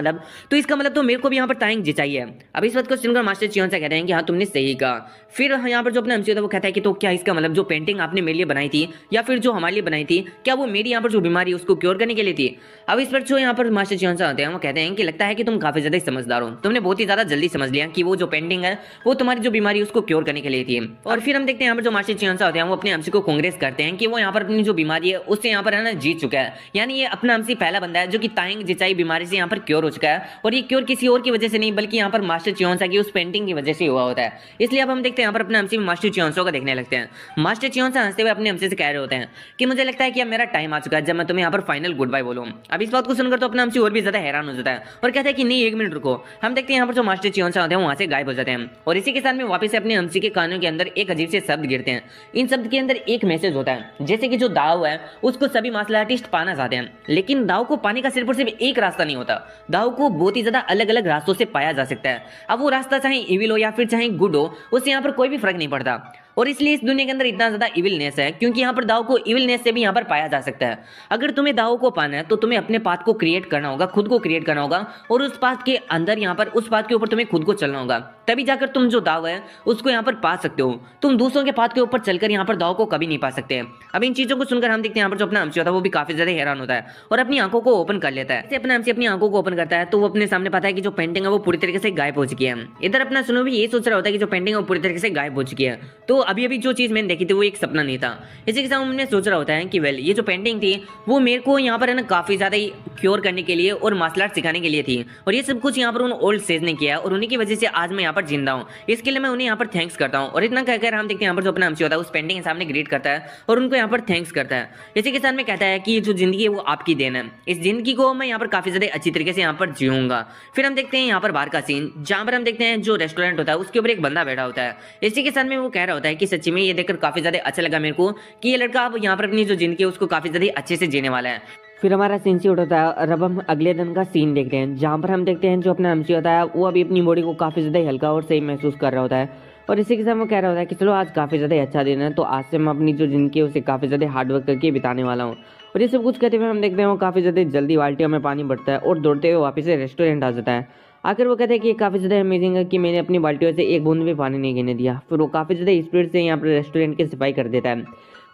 मतलब तो मेरे को भी यहाँ पर ताइंग जिचाई है। अब इस बात को सुनकर मास्टर चियोन कहते हैं कि हाँ तुमने सही कहा। फिर यहाँ पर जो अपना एमसी होता है वो कहता है कि तो क्या इसका मतलब जो पेंटिंग आपने मेरे लिए बनाई थी या फिर जो हमारे लिए बनाई थी, क्या वो मेरी यहाँ पर जो बीमारी है उसको क्योर करने के लिए थी। अब इस पर जो यहाँ पर मास्टर चियोन होते हैं वो कहते हैं कि लगता है कि तुम काफी ज्यादा समझदार हो, तुमने बहुत ही ज्यादा जल्दी समझ लिया कि वो जो पेंटिंग है वो तुम्हारी जो बीमारी है उसको क्योर करने के लिए थी। और फिर हम देखते हैं यहाँ पर जो मास्टर चियोन होते हैं वो अपने एमसी को कांग्रेस करते हैं कि वो यहाँ पर अपनी जो बीमारी है उससे यहाँ पर है ना जीत चुका है, यानी ये अपना एमसी पहला बंदा है जो कि ताइंग जिचाई बीमारी से यहाँ पर क्योर हो चुका है, और ये क्योर किसी और की वजह से नहीं बल्कि यहाँ पर मास्टर चियोन की उस पेंटिंग की वजह से हुआ होता है। इसलिए अब हम देखते हैं यहाँ पर अपने एमसी में मास्टर चियोन को देखने लगते हैं। मास्टर चियोन हंसते हुए अपने एमसी से कह रहे होते हैं कि मुझे लगता है कि अब मेरा टाइम आ चुका है जब मैं तुम्हें यहाँ पर फाइनल गुड बाय बोलूं। अब इस बात को सुनकर तो अपना एमसी और भी ज्यादा हैरान हो जाता है और कहता है कि नहीं एक मिनट रुको। हम देखते हैं यहाँ पर जो मास्टर चियोन होते हैं वहां से गायब हो जाते हैं, और इसी के साथ में वापस से अपने एमसी के कानों के अंदर एक अजीब से शब्द गिरते हैं। इन शब्द के अंदर एक मैसेज होता है, जैसे कि जो दाव है उसको सभी मार्शल आर्टिस्ट पाना चाहते हैं, लेकिन दाव को पाने का सिर्फ और सिर्फ एक रास्ता नहीं होता, दाव को बहुत ही ज्यादा अलग अलग रास्तों से पाया जा सकता है। अब वो रास्ता चाहे इविल हो या फिर चाहे गुड हो, उससे यहाँ पर कोई भी फर्क नहीं पड़ता। और इसलिए इस दुनिया के अंदर इतना ज्यादा इविलनेस है क्योंकि यहाँ पर दाव को इविलनेस से भी यहाँ पर पाया जा सकता है। अगर तुम्हें दाव को पाना है तो तुम्हें अपने पाथ को क्रिएट करना होगा, खुद को क्रिएट करना होगा, और उस पाथ के अंदर यहाँ पर उस पाथ के ऊपर तुम्हें खुद को चलना होगा, तभी जाकर तुम जो दाव है उसको यहाँ पर पा सकते हो। तुम दूसरों के पाथ के ऊपर चलकर यहाँ पर दाव को कभी नहीं पा सकते। अब इन चीजों को सुनकर हम देखते हैं यहाँ पर जो अपना एमसी होता है वो भी काफी ज्यादा हैरान होता है और अपनी आंखों को ओपन कर लेता है। जैसे अपना एमसी अपनी आंखों को ओपन करता है तो वो अपने सामने पाता है कि जो पेंटिंग है वो पूरी तरीके से गायब हो चुकी है। इधर अपना सुनो भी ये सोच रहा होता है कि जो पेंटिंग है वो पूरी तरीके से गायब हो चुकी है, तो अभी अभी जो चीज मैंने देखी थी वो एक सपना नहीं था। इसी के साथ मैंने सोच रहा होता है कि वेल ये जो पेंटिंग थी वो मेरे को यहाँ पर है ना काफी ज्यादा क्योर करने के लिए और मार्शल आर्ट सिखाने के लिए थी, और ये सब कुछ यहाँ पर उन ओल्ड सेज ने किया और उन्हीं की वजह से आज मैं यहाँ पर जिंदा हूँ। इसके लिए मैं उन्हें यहाँ पर थैंक्स करता हूँ। और इतना कहकर हम देखते हैं यहाँ पर जो अपना एमसी होता है उस पेंटिंग के सामने ग्रीट करता है और उनको यहाँ पर थैंक्स करता है। इसी के साथ में कहता है कि जो जिंदगी है वो आपकी देन है, इस जिंदगी को मैं यहाँ पर काफी ज्यादा अच्छी तरीके से यहाँ पर जीऊंगा। फिर हम देखते हैं यहाँ पर बाहर का सीन जहाँ पर हम देखते हैं जो रेस्टोरेंट होता है उसके ऊपर एक बंदा बैठा होता है। इसी के साथ में वो कह रहा होता है कि सच्ची में ये देखकर काफी ज्यादा अच्छा लगा मेरे को कि ये लड़का अब यहाँ पर अपनी जो जिंदगी है उसको काफी ज्यादा अच्छे से जीने वाला है। फिर हमारा सीन शूट होता है और अब हम अगले दिन का सीन देखते हैं जहाँ पर हम देखते हैं जो अपना एमसी होता है वो अभी अपनी बॉडी को काफी ज्यादा हल्का और सही महसूस कर रहा होता है, और इसी के साथ वो कह रहा होता है कि चलो आज काफी ज्यादा अच्छा दिन है तो आज से मैं अपनी जो जिंदगी है उसे काफी ज्यादा हार्डवर्क करके बिताने वाला हूँ। और ये सब कुछ कहते हुए हम देखते हैं वो काफी ज्यादा जल्दी बाल्टियों में पानी भरता है और दौड़ते हुए वापस से रेस्टोरेंट आ जाता है। आखिर वो कहते हैं कि ये काफी ज्यादा अमेजिंग है कि मैंने अपनी बाल्टियों से एक बूंद भी पानी नहीं गिरने दिया। फिर वो काफी ज्यादा स्पीड से यहाँ पर रेस्टोरेंट की सफाई कर देता है,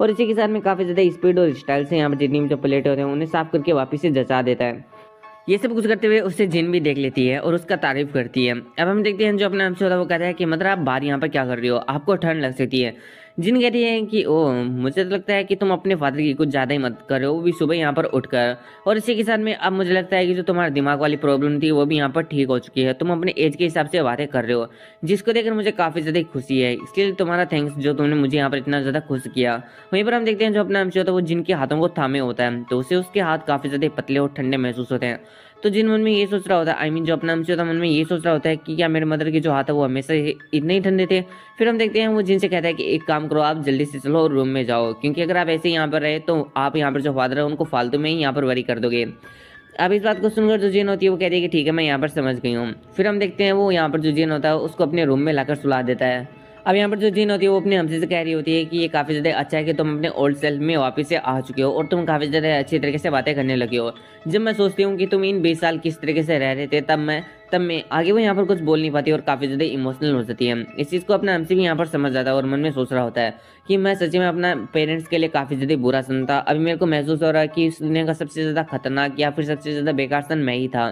और इसी के साथ में काफी ज्यादा स्पीड और स्टाइल से यहाँ पर जितनी भी जो प्लेट होते हैं उन्हें साफ करके वापस से जचा देता है। ये सब कुछ करते हुए उससे जिन भी देख लेती है और उसका तारीफ करती है। अब हम देखते हैं जो अपना एमसी होता है वो कहता है कि मतलब आप बाहर यहाँ पर क्या कर रही हो, आपको ठंड लग सकती है। जिन कहती है कि ओ मुझे तो लगता है कि तुम अपने फादर की कुछ ज़्यादा ही मत करो, वो भी सुबह यहाँ पर उठकर। और इसी के साथ में अब मुझे लगता है कि जो तुम्हारा दिमाग वाली प्रॉब्लम थी वो भी यहाँ पर ठीक हो चुकी है, तुम अपने एज के हिसाब से बातें कर रहे हो, जिसको देखकर मुझे काफ़ी ज़्यादा खुशी है। इसके तुम्हारा थैंक्स जो तुमने मुझे यहाँ पर इतना ज़्यादा खुश किया। वहीं पर हम देखते हैं जो अपना एमसी होता है वो जिनके हाथों को थामे होता है तो उसे उसके हाथ काफ़ी ज़्यादा पतले और ठंडे महसूस होते हैं। तो जिन मन में ये सोच रहा होता है जो अपना एमसी होता है मन में ये सोच रहा होता है कि क्या मेरे मदर के जो हाथ है वो हमेशा इतने ही ठंडे थे। फिर हम देखते हैं वो जिनसे कहता है कि एक काम करो, आप जल्दी से चलो और रूम में जाओ, क्योंकि अगर आप ऐसे ही यहाँ पर रहे तो आप यहाँ पर जो फादर है उनको फालतू में ही यहाँ पर वरी कर दोगे। अब इस बात को सुनकर जो जिन होती है वो कहती है कि ठीक है मैं यहाँ पर समझ गई हूँ। फिर हम देखते हैं वो यहाँ पर जो जिन होता है उसको अपने रूम में लाकर सुला देता है। अब यहाँ पर जो जिन होती है वो अपने हमसे से कह रही होती है कि ये काफ़ी ज़्यादा अच्छा है कि तुम अपने ओल्ड सेल्फ में वापस से आ चुके हो और तुम काफ़ी ज़्यादा अच्छी तरीके से बातें करने लगे हो। जब मैं सोचती हूँ कि तुम इन 20 साल किस तरीके से रह रहे थे, तब मैं आगे वो यहाँ पर कुछ बोल नहीं पाती और काफ़ी ज़्यादा इमोशनल हो जाती है। इस चीज़ को अपना हमसे भी यहाँ पर समझ जाता है और मन में सोच रहा होता है कि मैं सच्ची में अपना पेरेंट्स के लिए काफ़ी ज़्यादा बुरा सन था। अभी मेरे को महसूस हो रहा है कि इस दुनिया का सबसे ज़्यादा खतरनाक या फिर सबसे ज़्यादा बेकार सन मैं ही था।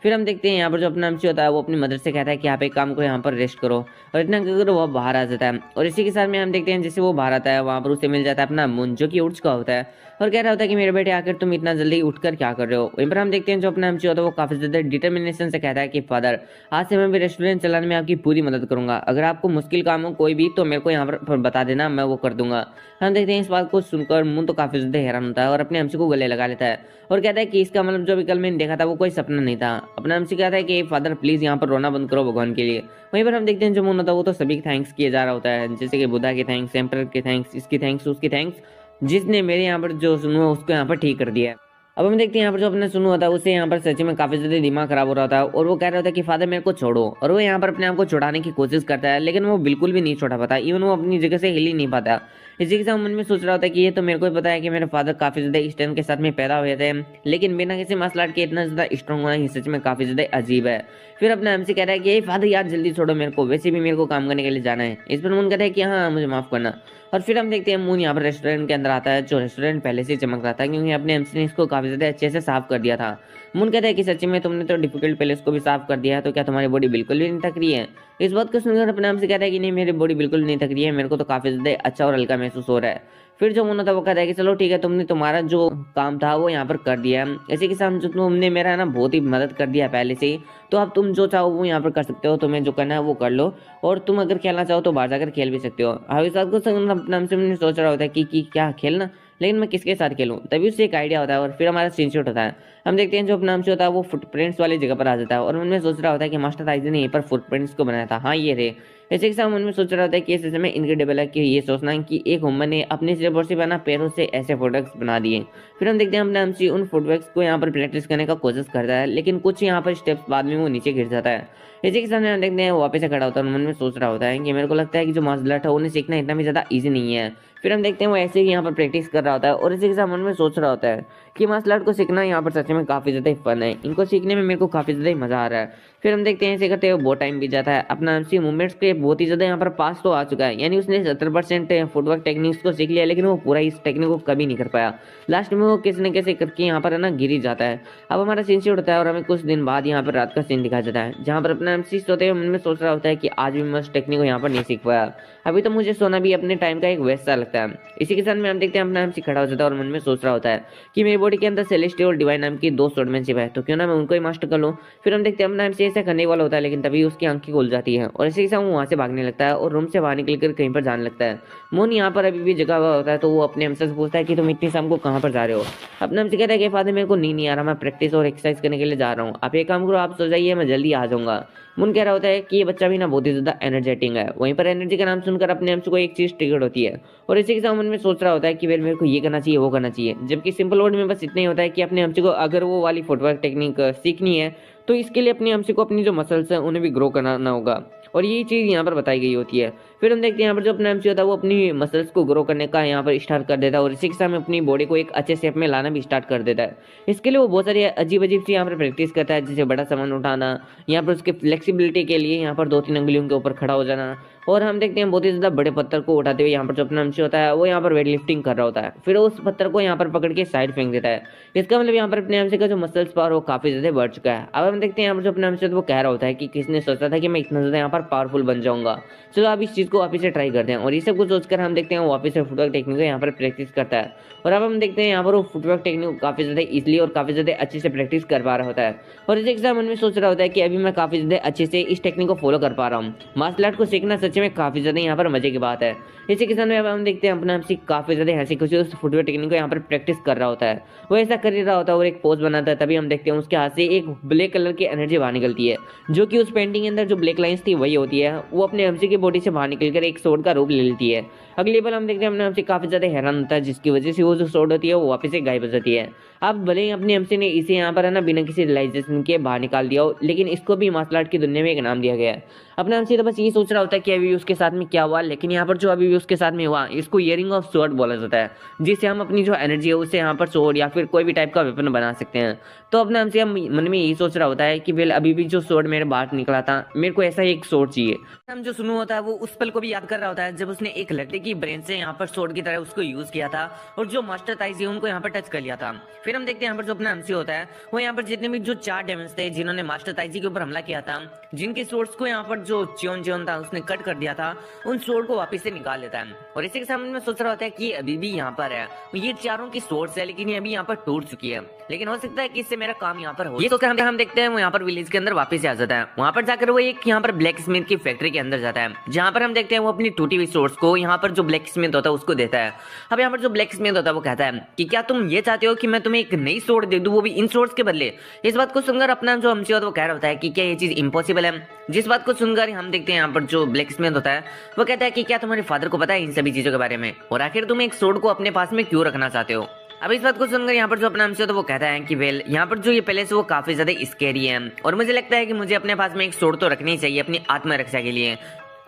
फिर हम देखते हैं यहाँ पर जो अपना हमसे होता है वो अपनी मदर से कहता है कि आप एक काम करो, यहाँ पर रेस्ट करो, और इतना कहकर वो बाहर आ जाता है। और इसी के साथ में हम देखते हैं जैसे वो बाहर आता है वहाँ पर उसे मिल जाता है अपना मुन, जो कि उठ चुका होता है और कह रहा होता है कि मेरे बेटे आकर तुम इतना जल्दी उठकर क्या कर रहे हो। वहीं पर हम देखते हैं जो अपना हमसे होता है वो काफ़ी ज़्यादा डिटर्मिनेशन से कहता है कि फादर, आज से मैं भी रेस्टोरेंट चलाने में आपकी पूरी मदद करूंगा। अगर आपको मुश्किल काम हो कोई भी तो मेरे को यहाँ पर बता देना, मैं वो कर दूंगा। हम देखते हैं इस बात को सुनकर मुन तो काफ़ी ज़्यादा हैरान होता है और अपने हमसे को गले लगा लेता है और कहता है कि इसका मतलब जो भी कल मैंने देखा था वो कोई सपना नहीं था। अपना हमसे कहता है कि फादर प्लीज़ यहाँ पर रोना बंद करो भगवान के लिए। वहीं पर हम देखते हैं जो मुन होता है वो तो सभी थैंक्स किए जा रहा होता है, जैसे कि बुद्धा के थैंक्स, एम्पर के थैंक्स, इसकी थैंक्स, उसकी थैंक्स, जिसने मेरे यहाँ पर जो सुनो उसको यहाँ पर ठीक कर दिया है। अब हम देखते हैं यहाँ पर जो अपना सुनू होता है उसे यहाँ पर सच में काफी ज्यादा दिमाग खराब हो रहा था और वो कह रहा होता है कि फादर मेरे को छोड़ो, और वो यहाँ पर अपने आप को छुड़ाने की कोशिश करता है लेकिन वो बिल्कुल भी नहीं छोड़ा पाता, इवन वो अपनी जगह से हिल ही नहीं पाता। इसी के साथ मन में सोच रहा होता है कि ये तो मेरे को ही पता है कि मेरे फादर काफी ज्यादा स्ट्रेंथ के साथ में पैदा हुए थे, लेकिन बिना किसी मार्शल आर्ट के इतना ज्यादा स्ट्रॉन्ग होना ही सच में काफी ज्यादा अजीब है। फिर अपना हमसे कह रहा है कि फादर यार जल्दी छोड़ो मेरे को, वैसे भी मेरे को काम करने के लिए जाना है। इस पर मून कहता है कि हाँ मुझे माफ करना। और फिर हम देखते हैं मून यहाँ पर रेस्टोरेंट के अंदर आता है, जो रेस्टोरेंट पहले से चमक रहा था क्योंकि अपने एमसी ने इसको काफी ज्यादा अच्छे से साफ कर दिया था। मून कहता है कि सच्ची में तुमने तो डिफिकल्ट प्लेस को भी साफ कर दिया है, तो क्या तुम्हारी बॉडी बिल्कुल भी नहीं थक रही है। इस बात को सुनकर अपने हमसे कहता है कि नहीं मेरी बॉडी बिल्कुल नहीं थक रही है, मेरे को तो काफी ज्यादा अच्छा और हल्का महसूस हो रहा है। फिर जो मून था वो कहता है कि चलो ठीक है, तुमने तुम्हारा जो काम था वो यहाँ पर कर दिया है, इसी के साथ जो तुमने मेरा ना बहुत ही मदद कर दिया पहले से ही, तो अब तुम जो चाहो वो यहाँ पर कर सकते हो, तुम्हें जो करना है वो कर लो, और तुम अगर खेलना चाहो तो बाहर जाकर खेल भी सकते हो। अब इस बात को अपना हमसे सोच रहा होता है कि क्या खेलना, लेकिन मैं किसके साथ खेलूं। तभी उससे एक आइडिया होता है और फिर हमारा स्क्रीनशॉट होता है। हम देखते हैं जो अपना हमसे होता है वो फुटप्रिंट्स वाली जगह पर आ जाता है और मन में सोच रहा होता है कि मास्टर ताइजी ने यहीं पर फुटप्रिंट्स को बनाया था, हाँ ये थे। इसी के साथ मन में सोच रहा होता है कि इस समय इनक्रेडिबल है कि ये सोचना कि एक ह्यूमन ने अपने सिर्फ और सिर्फ ना पैरों से ऐसे फुटवर्क्स बना दिए। फिर हम देखते हैं अपना हमसे उन फुटवर्क्स को यहाँ पर प्रैक्टिस करने का कोशिश करता है, लेकिन कुछ यहाँ पर स्टेप्स बाद में वो नीचे गिर जाता है। इसी के सामने हम देखते हैं वापस से खड़ा होता है और मन में सोच रहा होता है कि मेरे को लगता है कि जो मार्शल आर्ट है उन्हें सीखना इतना भी ज़्यादा ईजी नहीं है। फिर हम देखते हैं वो ऐसे ही यहाँ पर प्रैक्टिस कर रहा होता है और इसी के साथ मन में सोच रहा होता है कि मार्शल आर्ट को सीखना यहाँ पर सच में काफ़ी ज़्यादा फन है, इनको सीखने में मेरे को काफ़ी ज़्यादा मज़ा आ रहा है। फिर हम देखते हैं ऐसे करते हुए बहुत टाइम बीत जाता है, अपना एमसी मूवमेंट्स के बहुत ही ज़्यादा यहाँ पर पास तो आ चुका है, यानी उसने 70% फुटवर्क टेक्निक्स को सीख लिया, लेकिन वो पूरा इस टेक्निक को कभी नहीं कर पाया। लास्ट में वो किसी न कैसे करके यहाँ पर है ना गिर ही जाता है। अब हमारा सीन शूट होता है और हमें कुछ दिन बाद यहाँ पर रात का सीन दिखाया जाता है, जहाँ पर अपना एमसी सोते हुए मन में सोच रहा होता है कि आज भी मैं उस टेक्निक को यहाँ पर नहीं सीख पाया, अभी तो मुझे सोना भी अपने टाइम का एक वेस्ट सा लगता है। इसी के साथ में हम देखते हैं अपना एमसी खड़ा हो जाता है और मन में सोच रहा होता है कि मेरी बॉडी के अंदर सेलेस्टियल और डिवाइन नाम की 2 स्वॉर्डमैनशिप है, तो क्यों ना मैं उनको ही मास्टर कर लूँ। फिर हम देखते हैं अपना एमसी ऐसा करने वाला होता है, लेकिन तभी उसकी आंखें खुल जाती है और इसी के साथ वो वहाँ से भागने लगता है और रूम से बाहर निकलकर कहीं पर जाने लगता है। मून यहाँ पर अभी भी जगह हुआ होता है, तो वो अपने एमसी से पूछता है कि तुम इतनी शाम को कहाँ पर जा रहे हो। अपने एमसी कहता है कि फादर मेरे को नींद नहीं आ रहा, मैं प्रैक्टिस और एक्सरसाइज करने के लिए जा रहा हूँ, आप एक काम करो आप सो जाइए, मैं जल्दी आ जाऊँगा। मून कह रहा होता है कि ये बच्चा भी ना बहुत ही ज्यादा एनर्जेटिक है। वहीं पर एनर्जी का नाम सुनकर अपने एमसी को एक चीज ट्रिगर होती है और इसी के साथ मन में सोच रहा होता है कि मेरे को ये करना चाहिए वो करना चाहिए, जबकि सिंपल वर्ड में बस इतना ही होता है कि अपने एमसी को अगर वो वाली फुटवर्क टेक्निक सीखनी है तो इसके लिए अपने एमसी को अपनी जो मसल्स हैं उन्हें भी ग्रो कराना होगा, और यही चीज़ यहाँ पर बताई गई होती है। फिर हम देखते हैं यहाँ पर जो अपना एमसी होता है वो अपनी मसल्स को ग्रो करने का यहाँ पर स्टार्ट कर देता है और इसी के साथ में अपनी बॉडी को एक अच्छे शेप में लाना भी स्टार्ट कर देता है। इसके लिए वो बहुत सारी अजीब अजीब सी यहाँ पर प्रैक्टिस करता है, जैसे बड़ा सामान उठाना, यहाँ पर उसके फ्लेक्सिबिलिटी के लिए यहाँ पर 2-3 अंगुलियों के ऊपर खड़ा हो जाना, और हम देखते हैं बहुत ही ज़्यादा बड़े पत्थर को उठाते हुए यहाँ पर जो अपना एमसी होता है वो यहाँ पर वेट लिफ्टिंग कर रहा होता है, फिर उस पत्थर को यहाँ पर पकड़ के साइड फेंक देता है। इसका मतलब यहाँ पर अपने एमसी का जो मसल्स पावर वो काफ़ी ज़्यादा बढ़ चुका है। अब हम देखते हैं यहाँ पर जो अपना एमसी वो कह रहा होता है कि किसने सोचा था कि मैं इतना ज़्यादा यहाँ पर पावरफुल बन जाऊँगा, चलो अब इस चीज़ को वापस से ट्राई करते हैं। और ये सब कुछ सोचकर हम देखते हैं वो वापस से फुटवर्क टेक्निक को यहाँ पर प्रैक्टिस करता है, और अब हम देखते हैं यहाँ पर वो फुटवर्क टेक्निक को काफ़ी ज़्यादा ईजिली और काफ़ी ज़्यादा अच्छे से प्रैक्टिस कर पा रहा होता है, और इसी के साथ मन में सोच रहा होता है कि अभी मैं काफ़ी ज़्यादा अच्छे से इस टेक्निक को फॉलो कर पा रहा हूँ। मार्शल आर्ट को सीखना सच में काफ़ी ज़्यादा यहाँ पर मजे की बात है। इसी के साथ में अब हम देखते हैं अपना एमसी काफ़ी ज़्यादा हंसी खुशी उस फुटवर्क टेक्निक को यहाँ पर प्रैक्टिस कर रहा होता है, वो ऐसा कर ही रहा होता है और एक पोज बनाता है। तभी हम देखते हैं उसके हाथ से एक ब्लैक कलर की एनर्जी बाहर निकलती है, जो कि उस पेंटिंग के अंदर जो ब्लैक लाइंस थी वही होती है, वो अपने एमसी की बॉडी से बाहर निकलकर एक स्वॉर्ड का रूप ले लेती है। अगली बार हम देखते हैं अपने हमसे काफी ज्यादा हैरान होता है, जिसकी वजह से वो जो स्वॉर्ड होती है वो वापस से गायब हो जाती है। अब भले ही अपने हमसे ने इसे यहाँ पर है ना बिना किसी रियलाइजेशन के बाहर निकाल दिया हो, लेकिन इसको भी मार्शल आर्ट की दुनिया में एक नाम दिया गया है। अपने हमसे तो बस ये सोच रहा होता है कि अभी उसके साथ में क्या हुआ, लेकिन यहाँ पर जो अभी उसके साथ में हुआ इसको इयरिंग ऑफ स्वॉर्ड बोला जाता है, जिससे हम अपनी जो एनर्जी है उससे यहाँ पर स्वॉर्ड या फिर कोई भी टाइप का वेपन बना सकते हैं। तो अपने हमसे हम मन में यही सोच रहा होता है कि वेल अभी भी जो स्वॉर्ड मेरे बाहर निकला था, मेरे को ऐसा ही एक स्वॉर्ड चाहिए। हम जो सुनू होता है वो उस पल को भी याद कर रहा होता है जब उसने एक लड़के की ब्रेन से यहाँ पर स्वॉर्ड की तरह उसको यूज किया था और जो मास्टर ताइजी उनको यहाँ पर टच कर लिया था। फिर हम देखते हैं यहाँ पर जो अपना एमसी होता है वो यहाँ पर जितने भी जो 4 डेमंस थे जिन्होंने मास्टर ताइजी के ऊपर हमला किया था, जिनके सोर्स को यहाँ पर जो चियोन था उसने कट कर दिया था, उन सोर्ड को वापस से निकाल लेता है। और इसी के सामने में सोच रहा होता है कि अभी भी यहाँ पर है, ये चारों की सोर्स है लेकिन ये अभी यहाँ पर टूट चुकी है, लेकिन हो सकता है कि इससे मेरा काम यहाँ पर हो। ये सोचकर हम देखते हैं वो यहाँ पर विलेज के अंदर वापस से आ जाता है। वहां पर जाकर वो एक यहाँ पर ब्लैक स्मिथ की फैक्ट्री के अंदर जाता है, जहाँ पर हम देखते हैं वो अपनी टूटी हुई सोर्स को यहाँ पर जो ब्लैक स्मिथ होता है उसको देता है। अब यहाँ पर जो ब्लैक स्मिथ होता है वो कहता है कि क्या तुम ये चाहते हो कि मैं तुम्हें एक नई सोर्ड दे दूं, वो भी इन सोर्ड्स के बदले। इस बात को सुनकर अपना जो हमसी होता है वो कह रहा होता है कि क्या ये चीज इम्पॉसिबल है। जिस बात को सुनकर हम देखते हैं यहाँ पर जो ब्लैक स्मिथ होता है वो कहता है कि क्या तुम्हारे फादर को पता है इन सभी चीजों के बारे में, और आखिर तुम एक सोर्ड को अपने पास में क्यों रखना चाहते हो। अब इस बात को सुनकर यहाँ पर जो अपना हमसे तो वो कहता है कि वेल यहाँ पर जो ये पैलेस है वो काफी ज्यादा स्कैरी है और मुझे लगता है कि मुझे अपने पास में एक सोर्ड तो रखनी चाहिए अपनी आत्मरक्षा के लिए।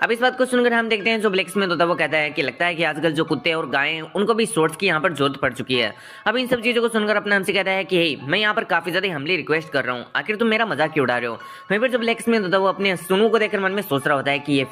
अब इस बात को सुनकर हम देखते हैं जो ब्लैक स्मिथ होता है वो कहता है कि लगता है कि आजकल जो कुत्ते और गायें हैं उनको भी सोर्ड्स की यहाँ पर जरूरत पड़ चुकी है। अब इन सब चीजों को सुनकर अपना हमसे कहता है कि हे मैं यहाँ पर काफी ज्यादा हमली रिक्वेस्ट कर रहा हूँ, आखिर तुम मेरा मजाक क्यों उड़ा रहे हो। वहीं पर जो ब्लैक स्मिथ होता है वो अपने सुनू को देखकर मन में सोच रहा होता है कि ये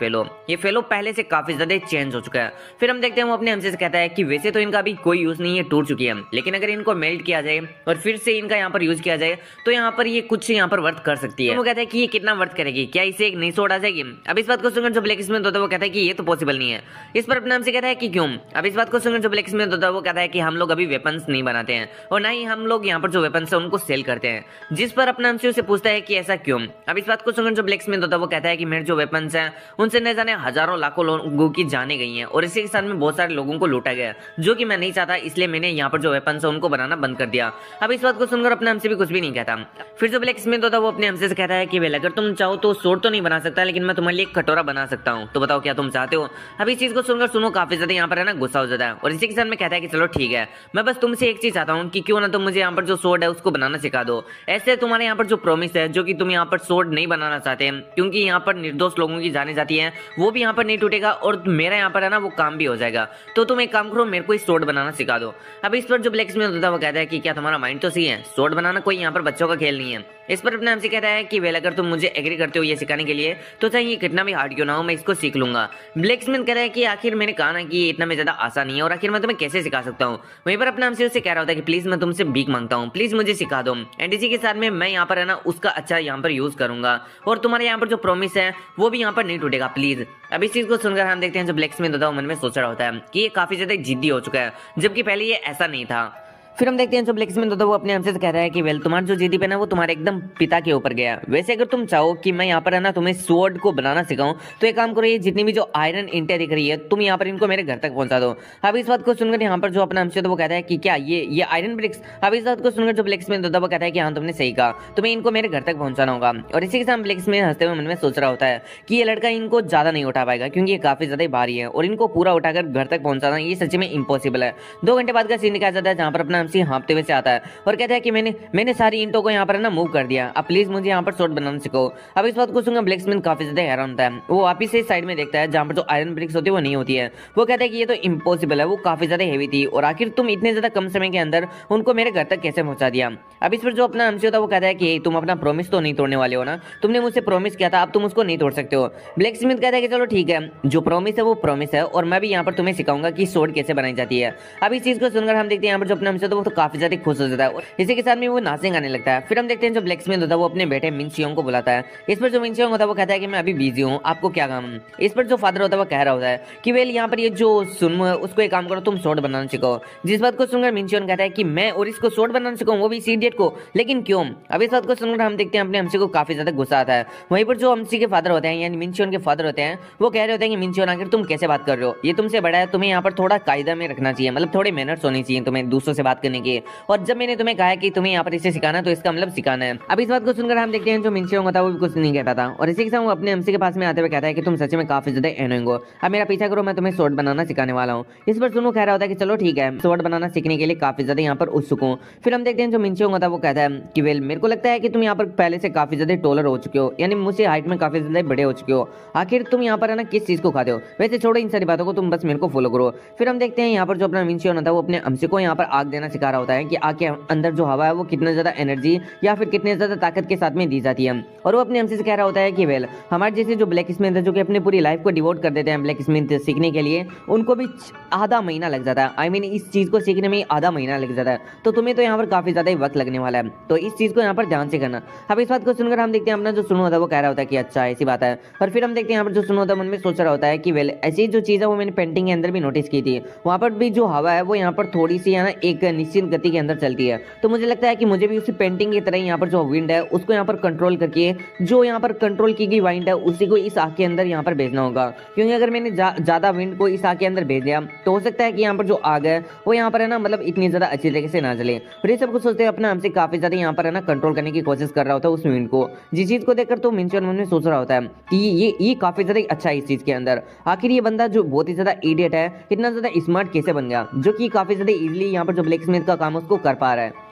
फेलो पहले से काफी ज्यादा चेंज हो चुका है। फिर हम देखते हैं वो अपने हमसे कहता है कि वैसे तो इनका अभी कोई यूज नहीं है, टूट चुकी है, लेकिन अगर इनको मेल्ट किया जाए और फिर से इनका यहाँ पर यूज किया जाए तो यहाँ पर ये कुछ यहाँ पर वर्थ कर सकती है। वो कहता है कि ये कितना वर्थ करेगी, क्या इसे एक नई सोर्ड आ जाएगी। अब इस बात को सुनकर जो ब्लैक स्मिथ होता है वो कहता है कि ये तो पॉसिबल नहीं है। इस पर अपने हमसे कहता है कि क्यों। अब इस बात को सुनकर जो ब्लैक स्मिथ होता है वो कहता है कि हम लोग अभी वेपन्स नहीं बनाते हैं और ना ही हम लोग यहाँ पर जो वेपन्स है उनको सेल करते हैं। जिस पर अपना हमसे उसे पूछता है कि ऐसा क्यों। अब इस बात को सुनकर जो ब्लैक स्मिथ होता है वो कहता है कि मेरे जो वेपन्स हैं उनसे न जाने हजारों लाखों लोगों की जाने गई हैं और इसी के साथ में बहुत सारे लोगों को लूटा गया, जो कि मैं नहीं चाहता, इसलिए मैंने यहाँ पर जो वेपन्स है उनको बनाना बंद कर दिया। अब इस बात को सुनकर अपने हमसे भी कुछ भी नहीं कहता। फिर जो ब्लैक स्मिथ होता है वो अपने हमसे कहता है कि वेल अगर तुम चाहो तो सोर्ड तो नहीं बना सकता, लेकिन मैं तुम्हारे लिए एक कटोरा बना सकता हूँ, तो बताओ क्या तुम चाहते हो। अब इस चीज को सुनकर सुनो काफी ज्यादा यहाँ पर है ना गुस्सा हो जाता है और इसी के साथ में कहता है कि चलो ठीक है, मैं बस तुमसे एक चीज चाहता हूँ कि क्यों ना तुम मुझे यहाँ पर जो सोर्ड है उसको बनाना सिखा दो। ऐसे तुम्हारे यहाँ पर जो प्रॉमिस है जो कि तुम यहाँ पर सोर्ड नहीं बनाना चाहते क्योंकि यहाँ पर निर्दोष लोगों की जाने जाती है, वो भी यहाँ पर नहीं टूटेगा और मेरा यहाँ पर है ना वो काम भी हो जाएगा। तो तुम एक काम करो, मेरे को सोर्ड बनाना सिखा दो। अब इस पर जो ब्लैक स्मिथ होता है वो कहता है कि क्या तुम्हारा माइंड तो सही है, सोर्ड बनाना कोई यहाँ पर बच्चों का खेल नहीं है। इस पर अपने हमसे कहता है कि वेल अगर तुम मुझे एग्री करते हो ये सिखाने के लिए तो चाहे ये कितना भी हार्ड क्यों ना हो मैं इसको सीख लूंगा। ब्लैक स्मिथ कहता है कि आखिर मैंने कहा ना कि इतना में ज्यादा आसान नहीं है और आखिर मैं तुम्हें कैसे सिखा सकता हूँ। वहीं पर अपने हमसे उससे कह रहा होता है कि प्लीज मैं तुमसे भीख मांगता हूँ, प्लीज मुझे सिखा दो। एंड इसी के साथ में मैं यहाँ पर है ना उसका अच्छा यहाँ पर यूज करूंगा और तुम्हारे यहाँ पर जो प्रॉमिस है वो भी यहाँ पर नहीं टूटेगा प्लीज। अब इस चीज को सुनकर हम देखते हैं जो ब्लैक स्मिथ होता है मन में सोच रहा होता है कि ये काफी ज्यादा जिद्दी हो चुका है, जबकि पहले ये ऐसा नहीं था। फिर हम देखते हैं जो ब्लैक स्मिथ होता है वो अपने हमसे कह रहा है कि वेल तुम्हारा जो जिद्दी पे ना वो तुम्हारे एकदम पिता के ऊपर गया। वैसे अगर तुम चाहो कि मैं यहाँ पर है ना तुम्हें स्वॉर्ड को बनाना सिखाऊं तो एक काम करो, ये जितनी भी जो आयरन इंटें दिख रही है तुम यहाँ पर इनको मेरे घर तक पहुंचा दो। अब इस बात को सुनकर यहाँ पर जो अपना हमसे तो वो कहता है कि क्या ये आयरन ब्रिक्स। अब इस बात को सुनकर जो ब्लैक स्मिथ होता है वो कहता है कि हाँ तुमने सही कहा, तुम्हें इनको मेरे घर तक पहुंचाना होगा। और इसी के साथ ब्लैक स्मिथ हंसते हुए मन में सोच रहा होता है कि ये लड़का इनको ज्यादा नहीं उठा पाएगा क्योंकि ये काफी ज्यादा भारी है और इनको पूरा उठाकर घर तक पहुंचाना ये सच्ची में इम्पॉसिबल है। 2 घंटे बाद का सीन दिखाया जाता है जहाँ पर अपना हमसे हाँपते हुए से आता है और कहता है कि मैंने सारी ईंटों को यहाँ पर ना मूव कर दिया, अब प्लीज मुझे यहाँ पर सोर्ड बनाना सिखाओ। अब इस बात को सुनकर ब्लैक स्मिथ काफी ज्यादा हैरान होता है। वो वापिस से साइड में देखता है जहाँ पर जो आयरन ब्रिक्स होती है वो नहीं होती है। वो कहता है कि ये तो इम्पॉसिबल है, वो काफी ज्यादा हेवी थी और आखिर तुम इतने ज्यादा कम समय के अंदर उनको मेरे घर तक कैसे पहुंचा दिया। अब इस पर जो अपना हमसे होता है वो कहता है कि तुम अपना प्रॉमिस तो नहीं तोड़ने वाले हो ना, तुमने मुझसे प्रॉमिस किया था, अब तुम उसको नहीं तोड़ सकते हो। ब्लैक स्मिथ कहता है कि चलो ठीक है, जो प्रॉमिस है वो प्रॉमिस है और मैं भी यहाँ पर तुम्हें सिखाऊंगा कि सोर्ड कैसे बनाई जाती है। अब इस चीज को सुनकर हम देखते हैं यहाँ पर जो अपना हमसे वो तो काफी ज्यादा खुश हो जाता है और इसी के साथ में वो नाचने गाने लगता है। फिर हम देखते हैं जो ब्लैक स्मिथ होता है वो अपने बेटे मिनचियोंग को बुलाता है। इस पर जो मिनचियोंग होता है वो कहता है कि मैं अभी बिजी हूँ, आपको क्या काम। इस पर जो फादर होता है वो कह रहा होता है कि वेल यहाँ पर ये जो सुनमो है उसको एक काम करो, तुम सोर्ड बनाना सिखाओ। जिस बात को सुनकर मिनचियोंग कहता है कि मैं और इसको सोर्ड बनाना सिखाऊं, वो भी इस इडियट को, लेकिन क्यों। अब इस बात को सुनकर हम देखते हैं अपने हमसी को काफी ज्यादा गुस्सा आता है। वहीं पर जो हमसी के फादर होते हैं यानी मिनचियोंग के फादर होते हैं वो कह रहे होते हैं कि मिनचियोंग आखिर तुम कैसे बात कर रहे हो, ये तुमसे बड़ा है, तुम्हें यहाँ पर थोड़ा कायदा में रखना चाहिए, मतलब थोड़े मैनर्स होनी चाहिए तुम्हें दूसरों से बात करने की, और जब मैंने तुम्हें कहा कि तुम्हें यहाँ पर इसे सिखाना तो इसका मतलब सिखाना है। अब इस बात को सुनकर हम देखते हैं जो मिनचियोंग होता है वो भी कुछ नहीं कहता था, और इसी के साथ वो अपने एमसी के पास में आते हुए कहता है कि तुम सच में काफी ज्यादा एनोइंग हो, अब मेरा पीछा करो, मैं तुम्हें स्वॉर्ड बनाना सिखाने वाला हूँ। इस पर सुनो कह रहा होता है कि चलो ठीक है, स्वॉर्ड बनाना सीखने के लिए काफी ज्यादा यहाँ पर उत्सुक हूँ। फिर हम देखते हैं जो मिनचियोंग होता है वो कहता है कि वेल मेरे को लगता है कि तुम यहाँ पर पहले से काफी ज्यादा टोलर हो चुके हो, यानी मुझसे हाइट में काफी ज्यादा बड़े हो चुके हो, आखिर तुम यहाँ पर है ना किस चीज को खाते हो, वैसे छोड़ो इन सारी बातों को, तुम बस मेरे को फॉलो करो। फिर हम देखते हैं यहाँ पर जो अपना मिनचियोंग होता है वो अपने एमसी को यहाँ पर आग देना सिखा रहा होता है कि आग के अंदर जो हवा है वो कितना ज्यादा एनर्जी या फिर कितने ज्यादा ताकत के साथ में दी जाती है, और वो अपने एमसी से कह रहा होता है कि वेल हमारे जैसे जो ब्लैक स्मिथ है जो कि अपनी पूरी लाइफ को डिवोट कर देते हैं ब्लैक स्मिथ सीखने के लिए, उनको भी आधा महीना लग जाता है, आई मीन इस चीज को सीखने में आधा महीना लग जाता है, तो तुम्हें तो यहाँ पर काफी ज्यादा वक्त लगने वाला है, तो इस चीज को यहाँ पर ध्यान से करना। अब इस बात को सुनकर हम देखते हैं अपना जो सुनो होता है वो कह रहा होता है कि अच्छा ऐसी बात है, और फिर हम देखते हैं यहाँ पर जो सुनो होता है मन में सोच रहा होता है कि वेल ऐसी जो चीज है वो मैंने पेंटिंग के अंदर भी नोटिस की थी, वहां पर भी जो हवा है वो यहाँ पर थोड़ी सी है ना एक निश्चित गति के अंदर चलती है, तो मुझे लगता है कि मुझे भी उसी पेंटिंग की तरह यहाँ पर जो विंड है उसको यहाँ पर कंट्रोल करके जो यहाँ पर कंट्रोल की गई विंड है उसी को इस आग के अंदर यहाँ पर भेजना होगा, क्योंकि अगर मैंने ज्यादा विंड को इस आग के अंदर भेज दिया तो हो सकता है कि यहाँ पर जो आग है वो यहाँ पर है ना मतलब इतनी ज्यादा अच्छी तरीके से ना जले। फिर ये सब कुछ सोचते हैं अपना हमसे काफी ज्यादा यहाँ पर है ना कंट्रोल करने की कोशिश कर रहा होता है उस विंड को, जिस चीज को देखकर तो मिनचियोंग मन में सोच रहा होता है कि ये काफी ज्यादा अच्छा है इस चीज के अंदर, आखिर ये बंदा जो बहुत ही ज्यादा इडियट है इतना ज्यादा स्मार्ट कैसे बन गया, जो कि काफी ज्यादा इजीली यहाँ पर जो ब्लैक स्मिथ का काम है उसको कर पा रहा है।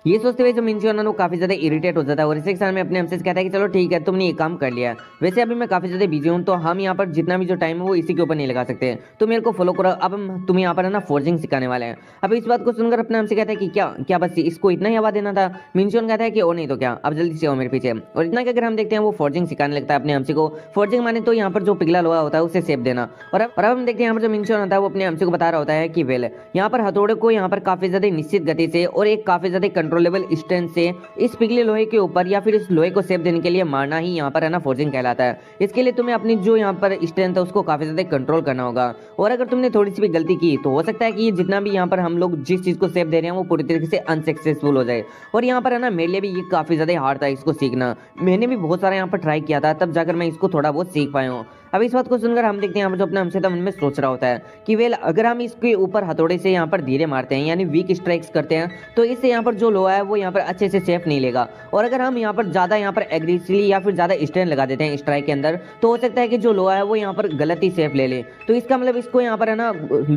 ये सोचते हुए जो मिनचियोंग वो काफी ज्यादा इरिटेट हो जाता है, और इसी के साथ में अपने हमसे कहता है कि चलो ठीक है तुमने ये काम कर लिया, वैसे अभी मैं काफी ज्यादा बिजी हूँ तो हम यहाँ पर जितना भी जो टाइम है वो इसी के ऊपर नहीं लगा सकते, तो मेरे को फॉलो करो, अब हम तुम्हें यहाँ पर है ना फोर्जिंग सिखाने वाले हैं। अब इस बात को सुनकर अपने हमसे कहता है कि क्या क्या बस इसको इतना ही आवाज देना था। मिनचियोंग कहता है कि और नहीं तो क्या, अब जल्दी से आओ मेरे पीछे, और इतना कि अगर हम देखते हैं वो फोर्जिंग सिखाने लगता है अपने हमसे को। फोर्जिंग माने तो यहाँ पर जो पिघला लोहा होता है उसे शेप देना, और अब हम देखते हैं यहाँ पर जो मिनचियोंग होता है वो अपने हमसे को बता रहा होता है कि वेल यहाँ पर हथौड़े को यहाँ पर काफी ज्यादा निश्चित गति से और एक काफी ज्यादा कंट्रोलेबल स्ट्रेंथ से इस पिघले लोहे के ऊपर या फिर इस लोहे को शेप देने के लिए मारना ही यहाँ पर है ना फोर्जिंग कहलाता है। इसके लिए तुम्हें अपनी जो यहाँ पर स्ट्रेंथ है उसको काफी ज्यादा कंट्रोल करना होगा, और अगर तुमने थोड़ी सी भी गलती की तो हो सकता है कि ये जितना भी यहाँ पर हम लोग जिस चीज को शेप दे रहे हैं वो पूरी तरीके से अनसक्सेसफुल हो जाए, और यहाँ पर है ना मेरे लिए भी ये काफी ज्यादा हार्ड था इसको सीखना, मैंने भी बहुत सारा यहाँ पर ट्राई किया था तब जाकर मैं इसको थोड़ा बहुत सीख पाया हूँ। अब इस बात को सुनकर हम देखते हैं यहाँ पर जो अपना हमसे मन में सोच रहा होता है कि वेल अगर हम इसके ऊपर हथौड़े से यहाँ पर धीरे मारते हैं यानी वीक स्ट्राइक्स करते हैं तो इससे यहाँ पर जो लोहा है वो यहाँ पर अच्छे से सेफ नहीं लेगा, और अगर हम यहाँ पर ज्यादा यहाँ पर एग्रेसिवली या फिर ज्यादा स्ट्रेन लगा देते हैं स्ट्राइक के अंदर तो हो सकता है कि जो लोहा है वो यहाँ पर गलत ही सेफ ले ले, तो इसका मतलब इसको यहाँ पर है ना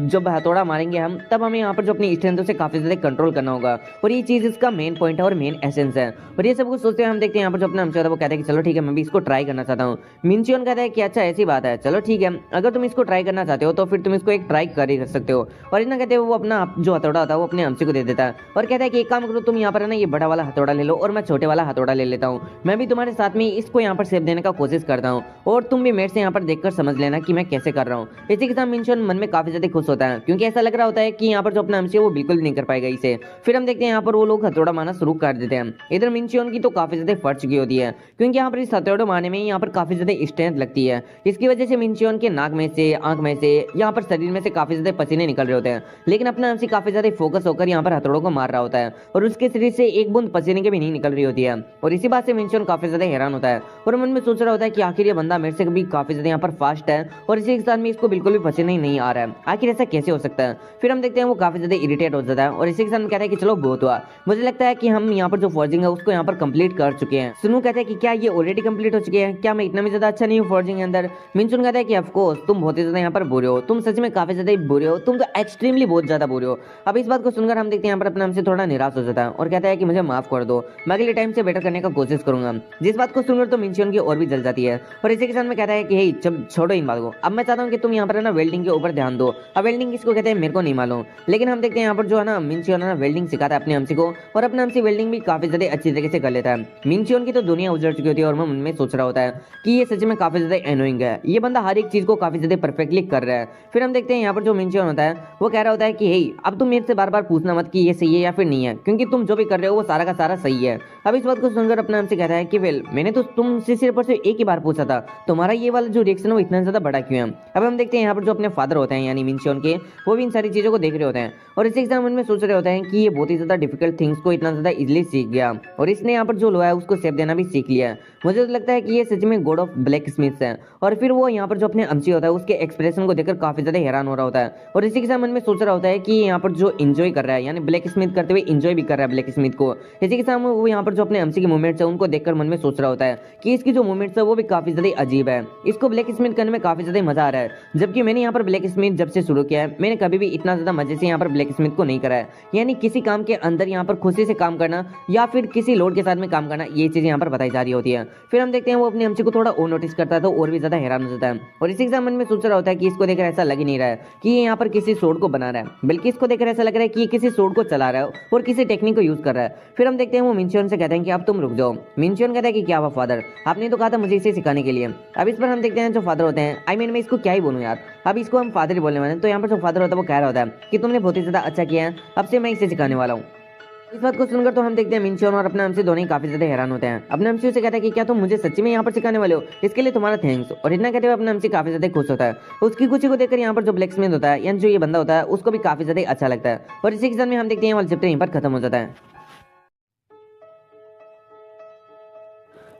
जब हथौड़ा मारेंगे हम तब हमें यहाँ पर जो अपनी स्ट्रेंथ से काफी ज्यादा कंट्रोल करना होगा, और ये चीज इसका मेन पॉइंट है और मेन एसेंस है। और ये सब कुछ सोचते हैं हम देखते हैं यहाँ पर जो अपना हमसे वो कहते हैं कि चलो ठीक है मैं भी इसको ट्राई करना चाहता हूँ। मिनचियोंग कहता है कि अच्छा ऐसी बात है, चलो ठीक है अगर तुम इसको ट्राई करना चाहते हो तो फिर तुम इसको एक ट्राई कर ही सकते हो, और इतना कहते हैं वो अपना जो हथौड़ा होता है वो अपने हमसे को दे देता है, और कहता है कि एक काम करो तुम यहाँ पर है ना ये बड़ा वाला हथौड़ा ले लो और मैं छोटे वाला हथौड़ा ले लेता हूँ, मैं भी तुम्हारे साथ में इसको यहाँ पर शेप देने का कोशिश करता हूँ, और तुम भी मेरे से यहाँ पर देखकर समझ लेना कि मैं कैसे कर रहा हूँ। इसी के साथ मिनचियोंग मन में काफी ज्यादा खुश होता है क्योंकि ऐसा लग रहा होता है कि यहाँ पर जो अपना हमसे वो बिल्कुल भी नहीं कर पाएगा इसे। फिर हम देखते हैं यहाँ पर वो लोग हथौड़ा मारना शुरू कर देते हैं। इधर मिनचियोंग की तो काफी ज्यादा फट चुकी होती है क्योंकि यहाँ पर इस हथौड़ा मारने में यहाँ पर काफी ज्यादा स्ट्रेंथ लगती है, इसकी वजह से मिनचियोंग के नाक में से आंख में से यहाँ पर शरीर में से काफी ज्यादा पसीने निकल रहे होते हैं, लेकिन अपना हमसे काफी ज्यादा फोकस होकर यहाँ पर हथौड़ों को मार रहा होता है और उसके शरीर से एक बूंद पसीने के भी नहीं निकल रही होती है, और इसी बात से मिनचियोंग काफी ज्यादा हैरान होता है और मन में सोच रहा होता है कि आखिर ये बंदा मेरे से भी काफी ज्यादा यहाँ पर फास्ट है और इसी के साथ में इसको बिल्कुल भी पसीना ही नहीं आ रहा है, आखिर ऐसा कैसे हो सकता है। फिर हम देखते हैं वो काफी ज्यादा इरिटेट हो जाता है और इसी के साथ में कहता है कि चलो बहुत हुआ, मुझे लगता है कि हम यहाँ पर जो फॉर्जिंग है उसको यहाँ पर कंप्लीट कर चुके हैं। सुनो कहता है कि क्या ये ऑलरेडी कंप्लीट हो चुके हैं, क्या मैं इतना भी ज्यादा अच्छा नहीं हूँ फॉर्जिंग के अंदर। मिनचियोंग कहता है कि ऑफकोर्स तुम बहुत ही ज्यादा यहाँ पर बुरे हो, तुम सच में काफी ज्यादा बुरे हो, तुम तो एक्सट्रीमली बहुत ज्यादा बुरे हो। अब इस बात को सुनकर हम देखते हैं यहाँ पर अपने हमसे थोड़ा निराश हो जाता है और कहता है कि मुझे माफ कर दो, मैं अगले टाइम से बेटर करने का कोशिश करूंगा। जिस बात को सुनकर तो मिनचियोंग की और भी जल जाती है और इसी के साथ में कहता है कि हे जब छोड़ो इन बात को, अब मैं चाहता हूँ कि तुम यहाँ पर है ना वेल्डिंग के ऊपर ध्यान दो। अब वेल्डिंग किसको कहते हैं मेरे को नहीं मालूम, लेकिन हम देखते हैं यहाँ पर जो है ना मिनचियोंग ना वेल्डिंग सिखाता है अपने हमसे को और अपने हमसे वेल्डिंग भी काफी ज्यादा अच्छी तरीके से कर लेता है। मिनचियोंग की तो दुनिया उजड़ चुकी होती है और मैं मन में सोच रहा होता है कि ये सच में काफी ज्यादा एनोइंग है, ये बंदा हर एक चीज को काफी ज्यादा परफेक्टली कर रहा है। फिर हम देखते हैं यहाँ पर जो मिनचियोंग होता है वो कह रहा होता है कि हे अब तुम मेरे से बार बार पूछना मत कि ये सही है या फिर नहीं है, क्योंकि तुम जो भी कर रहे हो वो सारा का सारा सही है। अब इस बात को सुनकर अपने हमसे कहता है कि वेल मैंने तो तुमसे सिर्फ और सिर्फ एक ही बार पूछा था, तुम्हारा ये वाला जो रिएक्शन है वो इतना ज्यादा बड़ा क्यों है। अब हम देखते हैं यहाँ पर जो अपने फादर होते हैं यानी मिनचियोंग के, वो भी इन सारी चीजों को देख रहे होते हैं और इसी के मन में सोच रहे होते हैं कि ये बहुत ही ज्यादा डिफिकल्ट थिंग्स को इतना ज्यादा इजिली सीख गया और इसने यहाँ पर जो लोहा है उसको शेप देना भी सीख लिया है। मुझे तो लगता है कि ये सच में गॉड ऑफ ब्लैक स्मिथ्स है। और फिर वो यहाँ पर जो अपने अमची होता है उसके एक्सप्रेशन को देखकर काफी ज्यादा हैरान हो रहा होता है और इसी के साथ मन में सोच रहा होता है कि यहाँ पर जो एंजॉय कर रहा है, यानी ब्लैक स्मिथ करते हुए एंजॉय भी कर रहा है ब्लैक स्मिथ को। इसी के साथ वो यहाँ पर जो अपने अमची की मूवमेंट्स है उनको देखकर मन में सोच रहा होता है कि इसकी जो मूवमेंट्स है वो भी काफी ज्यादा अजीब है, इसको ब्लैक स्मिथ करने में काफी ज्यादा मजा आ रहा है। जबकि मैंने यहाँ पर ब्लैक स्मिथ जब से शुरू किया है मैंने कभी भी इतना ज्यादा मजे से यहाँ पर ब्लैक स्मिथ को नहीं करा है, यानी किसी काम के अंदर यहाँ पर खुशी से काम करना या फिर किसी लोड के साथ में काम करना, ये चीजें यहाँ पर बताई जा रही होती है। फिर हम देखते हैं वो अपनी अमची को थोड़ा और नोटिस करता है तो और भी ज्यादा हैरान हो जाता है और इसी के मन में सोच रहा होता है कि इसको देखकर ऐसा लग ही नहीं रहा है कि ये यहाँ पर किसी सोड को बना रहा है, बल्कि इसको देखकर ऐसा लग रहा है कि ये किसी सोड को चला रहा है और किसी टेक्निक को यूज कर रहा है। फिर हम देखते हैं वो मिनशियन से कहते हैं कि अब तुम रुक जाओ। मिनशियन कहता है कि क्या हुआ फादर, आपने तो कहा था मुझे इसे सिखाने के लिए। अब इस पर हम देखते हैं जो फादर होते हैं, आई मीन मैं इसको क्या ही बोलूं यार, अब इसको हम फादर ही बोलने वाले हैं। तो यहाँ पर जो फादर होता है वो कह रहा होता है कि तुमने बहुत ही ज्यादा अच्छा किया है, अब से मैं इसे सिखाने वाला हूँ। इस बात को सुनकर तो हम देखते हैं मिनशियन और अपने अमची दोनों ही काफी ज्यादा हैरान होते हैं। अपने अमची से कहता है कि क्या तुम मुझे सच्ची में यहाँ पर सिखाने वाले हो, इसके लिए तुम्हारा थैंक्स। और इतना कहते हुए अपने अमची काफी ज्यादा खुश होता है। उसकी खुशी को देखकर यहाँ पर जो ब्लैक स्मिथ होता है यानी जो ये बंदा होता है उसको भी काफी ज्यादा अच्छा लगता है और इसी के साथ में हम देखते हैं वाला चैप्टर यहीं पर खत्म हो जाता है।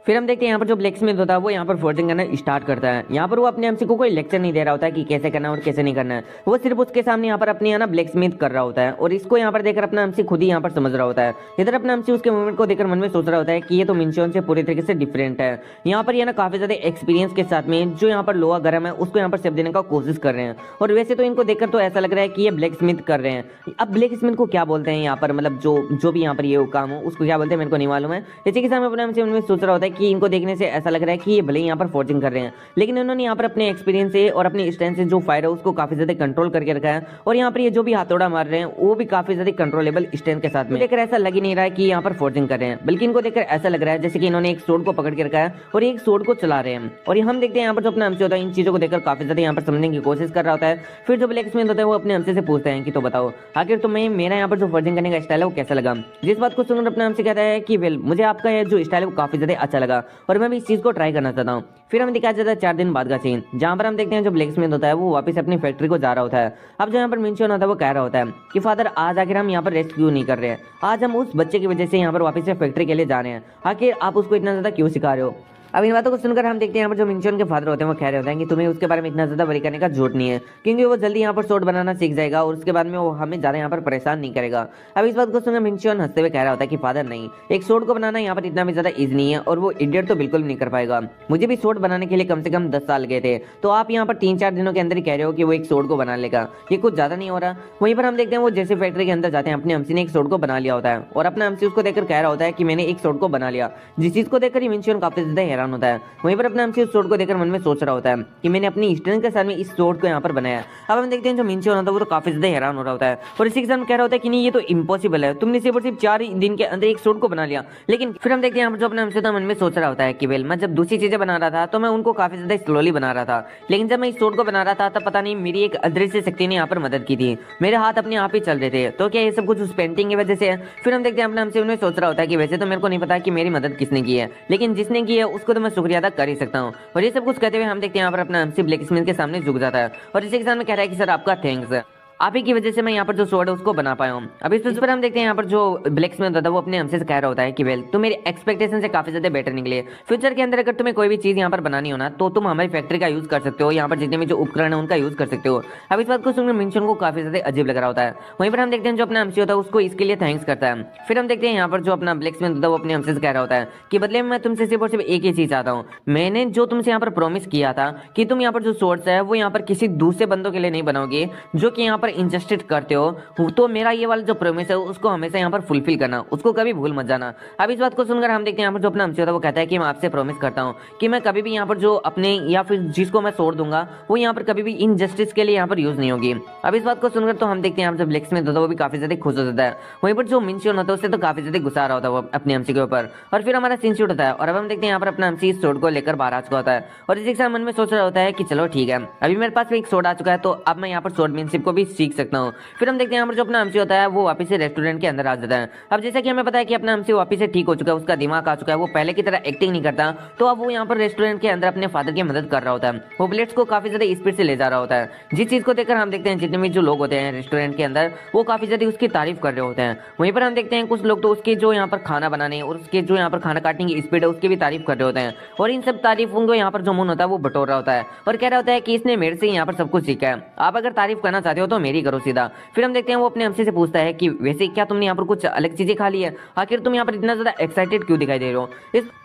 फिर हम देखते हैं यहाँ पर जो ब्लैक स्मिथ होता है वो यहाँ पर फोर्जिंग करना स्टार्ट करता है। यहाँ पर वो अपने अमची को कोई लेक्चर नहीं दे रहा होता है कि कैसे करना है और कैसे नहीं करना है, वो सिर्फ उसके सामने यहाँ पर अपनी ना ब्लैक स्मिथ कर रहा होता है और इसको यहाँ पर देखकर अपना अमची खुद ही यहाँ पर समझ रहा होता है। इधर अपना अमची उसके मूवमेंट को देखकर मन में सोच रहा होता है कि ये तो मिनशियन से पूरी तरीके से डिफरेंट है। यहाँ पर ये ना काफी ज्यादा एक्सपीरियंस के साथ में जो यहाँ पर लोहा गर्म है उसको यहाँ पर सेव देने का कोशिश कर रहे हैं और वैसे तो इनको देखकर तो ऐसा लग रहा है कि ये ब्लैक स्मिथ कर रहे हैं। अब ब्लैक स्मिथ को क्या बोलते हैं यहाँ पर, मतलब जो भी यहाँ पर ये काम हो उसको क्या बोलते हैं मेरे को नहीं मालूम है। इसी के सामने अपने अमची मन में सोच रहा होता है कि इनको देखने से ऐसा लग रहा है कि ये भले ही यहाँ पर फोर्जिंग कर रहे हैं लेकिन इन्होंने यहाँ पर अपने एक्सपीरियंस से और अपनी स्ट्रेंथ से जो फायर है उसको काफी ज्यादा कंट्रोल करके रखा है और यहाँ पर ये जो भी हाथोड़ा मार रहे हैं वो भी काफी ज्यादा कंट्रोलेबल स्ट्रेंथ के साथ में। देखकर ऐसा लग ही नहीं रहा है कि यहाँ पर फोर्जिंग कर रहे हैं, बल्कि इनको देखकर ऐसा लग रहा है जैसे कि इन्होंने एक सोड को पकड़ के रखा है और एक सोड को चला रहे हैं। और हम देखते हैं यहाँ पर जो अपना अमची होता है इन चीजों को देखकर काफी ज्यादा यहाँ पर समझने की कोशिश कर रहा होता है। फिर जो ब्लैक स्मिथ होता है वो अपने अमची से पूछते हैं कि तो बताओ आखिर तुम्हें मेरा यहाँ पर जो फोर्जिंग करने का स्टाइल है वो कैसा लगा। जिस बात को सुनकर अपने अमची कहता है कि वेल मुझे आपका जो स्टाइल है वो काफी ज्यादा अच्छा लगा और मैं भी इस चीज को ट्राई करना चाहता हूँ। फिर हमें दिखाया जाता है 4 दिन बाद का सीन, जहां पर हम देखते हैं जो ब्लैक स्मिथ होता है वो वापस अपनी फैक्ट्री को जा रहा होता है। अब जो यहाँ पर मिनशियन होता है वो कह रहा होता है कि फादर आज आखिर हम यहाँ पर रेस्ट क्यों नहीं कर रहे हैं, आज हम उस बच्चे की वजह से यहाँ पर वापस से फैक्ट्री के लिए जा रहे हैं, आखिर आप उसको इतना ज्यादा क्यों सिखा रहे हो। अब इन बातों को सुनकर हम देखते हैं यहाँ पर जो मिनशियन के फादर होते हैं वो कह रहे होते हैं कि तुम्हें उसके बारे में इतना ज्यादा वरी करने का जरूरत नहीं है क्योंकि वो जल्दी यहाँ पर सोड बनाना सीख जाएगा और उसके बाद में वो हमें ज्यादा यहाँ पर परेशान नहीं करेगा। अब इस बात को सुनकर मिनशियन हंसते हुए कह रहा होता है कि फादर नहीं, एक सोड को बनाना यहाँ पर इतना भी ज्यादा ईजी नहीं है और वो इडियट तो बिल्कुल नहीं कर पाएगा। मुझे भी सोड बनाने के लिए कम से कम 10 साल गए थे, तो आप यहाँ पर 3-4 दिनों के अंदर ही कह रहे हो कि वो एक सोड को बना लेगा, ये कुछ ज्यादा नहीं हो रहा। वहीं पर हम देखते हैं वो जैसे फैक्ट्री के अंदर जाते हैं अपने अमची ने एक सोड को बना लिया होता है और अपना अमची उसको देखकर कह रहा होता है कि मैंने एक सोड को बना लिया, जिस चीज को देखकर मिनशियन काफी ज्यादा हैरान होता है। वहीं पर अपना अमची उस सोड को देखकर मन में सोच रहा होता है कि मैंने अपनी स्ट्रेंथ के साथ में इस सोड को यहाँ पर बनाया। अब हम देखते हैं जो मिनशियन होता है वो तो काफी ज्यादा हैरान हो रहा होता है और इसी के साथ कह रहा होता है कि नहीं ये तो इम्पॉसिबल है, तुमने सिर्फ 4 दिन के अंदर एक सोड को बना लिया। लेकिन फिर हम देखते हैं जो अपने अमची मन में सोच रहा होता है कि वेल मैं जब दूसरी चीजें बना रहा था तो मैं उनको काफी ज्यादा स्लोली बना रहा था, लेकिन जब मैं इस सोड को बना रहा था तब पता नहीं मेरी एक अदृश्य शक्ति ने यहाँ पर मदद की थी, मेरे हाथ अपने आप ही चल रहे थे। तो क्या ये सब कुछ उस पेंटिंग की वजह से है। फिर हम देखते हैं अपने अमची में सोच रहा होता है कि वैसे तो मेरे को नहीं पता कि मेरी मदद किसने की है, लेकिन जिसने की है उसको तो मैं शुक्रिया अदा कर ही सकता हूँ। और ये सब कुछ कहते हुए हम देखते हैं यहाँ पर अपना अमची ब्लैक स्मिथ के सामने झुक जाता है और इसी के सामने कह रहा है कि सर आपका थैंक्स, आप ही की वजह से मैं यहाँ पर जो सोड है उसको बना पाया हूँ। अब इस पर हम देखते हैं यहाँ पर जो ब्लैक स्मिथ होता है वो अपने अमची से कह रहा होता है कि वेल तुम मेरी एक्सपेक्टेशन से काफी ज्यादा बेटर निकले, फ्यूचर के अंदर अगर तुम्हें कोई भी चीज यहाँ पर बनानी हो ना तो तुम हमारी फैक्ट्री का यूज कर सकते हो, यहाँ पर जितने भी जो उपकरण है उनका यूज कर सकते हो। अब इस बात को सुनकर मिनशियन को काफी ज्यादा अजीब लग रहा होता है। वहीं पर हम देखते हैं जो अपना अमची होता है उसको इसके लिए थैंक्स करता है। फिर हम देखते हैं यहाँ पर जो अपना ब्लैक स्मिथ होता है वो अपने अमची से कह रहा होता है कि बदले में मैं तुमसे सिर्फ और सिर्फ एक ही चीज चाहता हूँ, मैंने जो तुमसे यहाँ पर प्रॉमिस किया था कि तुम यहाँ पर जो सोर्स है वो यहाँ पर किसी दूसरे बंदों के लिए नहीं बनाओगे जो कि यहाँ पर इंजस्टिस करते हो, तो मेरा ये वाला जो प्रॉमिस है उसको हमेशा यहाँ पर फुलफिल करना, उसको कभी भूल मत जाना। अब इस बात को सुनकर हम देखते हैं यहाँ पर जो अपना अमची होता है वो कहता है कि मैं आपसे प्रॉमिस करता हूँ कि मैं कभी भी यहाँ पर जो अपने या फिर जिसको मैं छोड़ दूंगा वो यहाँ पर कभी भी इनजस्टिस के लिए यहाँ पर यूज नहीं होगी। अब इस बात को सुनकर तो हम देखते हैं यहाँ पर ब्लैक स्मिथ होता है वो भी काफी ज्यादा खुश हो जाता है। वहीं पर जो मिनशियन होता है उससे तो काफी ज्यादा गुस्सा आ रहा होता है वो अपने अमची के ऊपर। और फिर हमारा सीन शूट होता है और अब हम देखते हैं यहाँ पर अपना अमची इस सोड को लेकर बाहर आ चुका होता है और इसी के साथ मन में सोच रहा होता है कि चलो ठीक है अभी मेरे पास भी एक सोड आ चुका है तो अब मैं यहाँ पर सोर्डमैनशिप को भी सीख सकता हूँ। फिर हम देखते हैं यहाँ पर जो अपना एमसी होता है वो वापस से रेस्टोरेंट के अंदर आ जाता है। अब जैसा कि हमें पता है कि अपना एमसी वापस से ठीक हो चुका है, उसका दिमाग आ चुका है, वो पहले की तरह एक्टिंग नहीं करता, तो अब वो यहाँ पर रेस्टोरेंट के अंदर अपने फादर की मदद कर रहा होता है। वो प्लेट्स को काफी ज्यादा स्पीड से ले जा रहा होता है, जिस चीज को देखकर हम देखते हैं जितने भी जो लोग होते हैं रेस्टोरेंट के अंदर वो काफी ज्यादा उसकी तारीफ कर रहे होते हैं। वहीं पर हम देखते हैं कुछ लोग तो उसके जो यहाँ पर खाना बनाने और उसके जो यहाँ पर खाना काटने की स्पीड है उसकी भी तारीफ कर रहे होते हैं। और इन सब तारीफों को यहाँ पर जो मुन होता है वो बटोर रहा होता है और कह रहा होता है कि इसने मेरे से यहाँ पर सब कुछ सीखा है, आप अगर तारीफ करना चाहते हो तो मेरी करो सीधा। फिर हम देखते हैं वो अपने एमसी से पूछता है कि वैसे क्या तुमने यहाँ पर कुछ अलग चीजें खा ली है, आखिर तुम यहाँ पर इतना ज्यादा एक्साइटेड क्यों दिखाई दे रहे हो।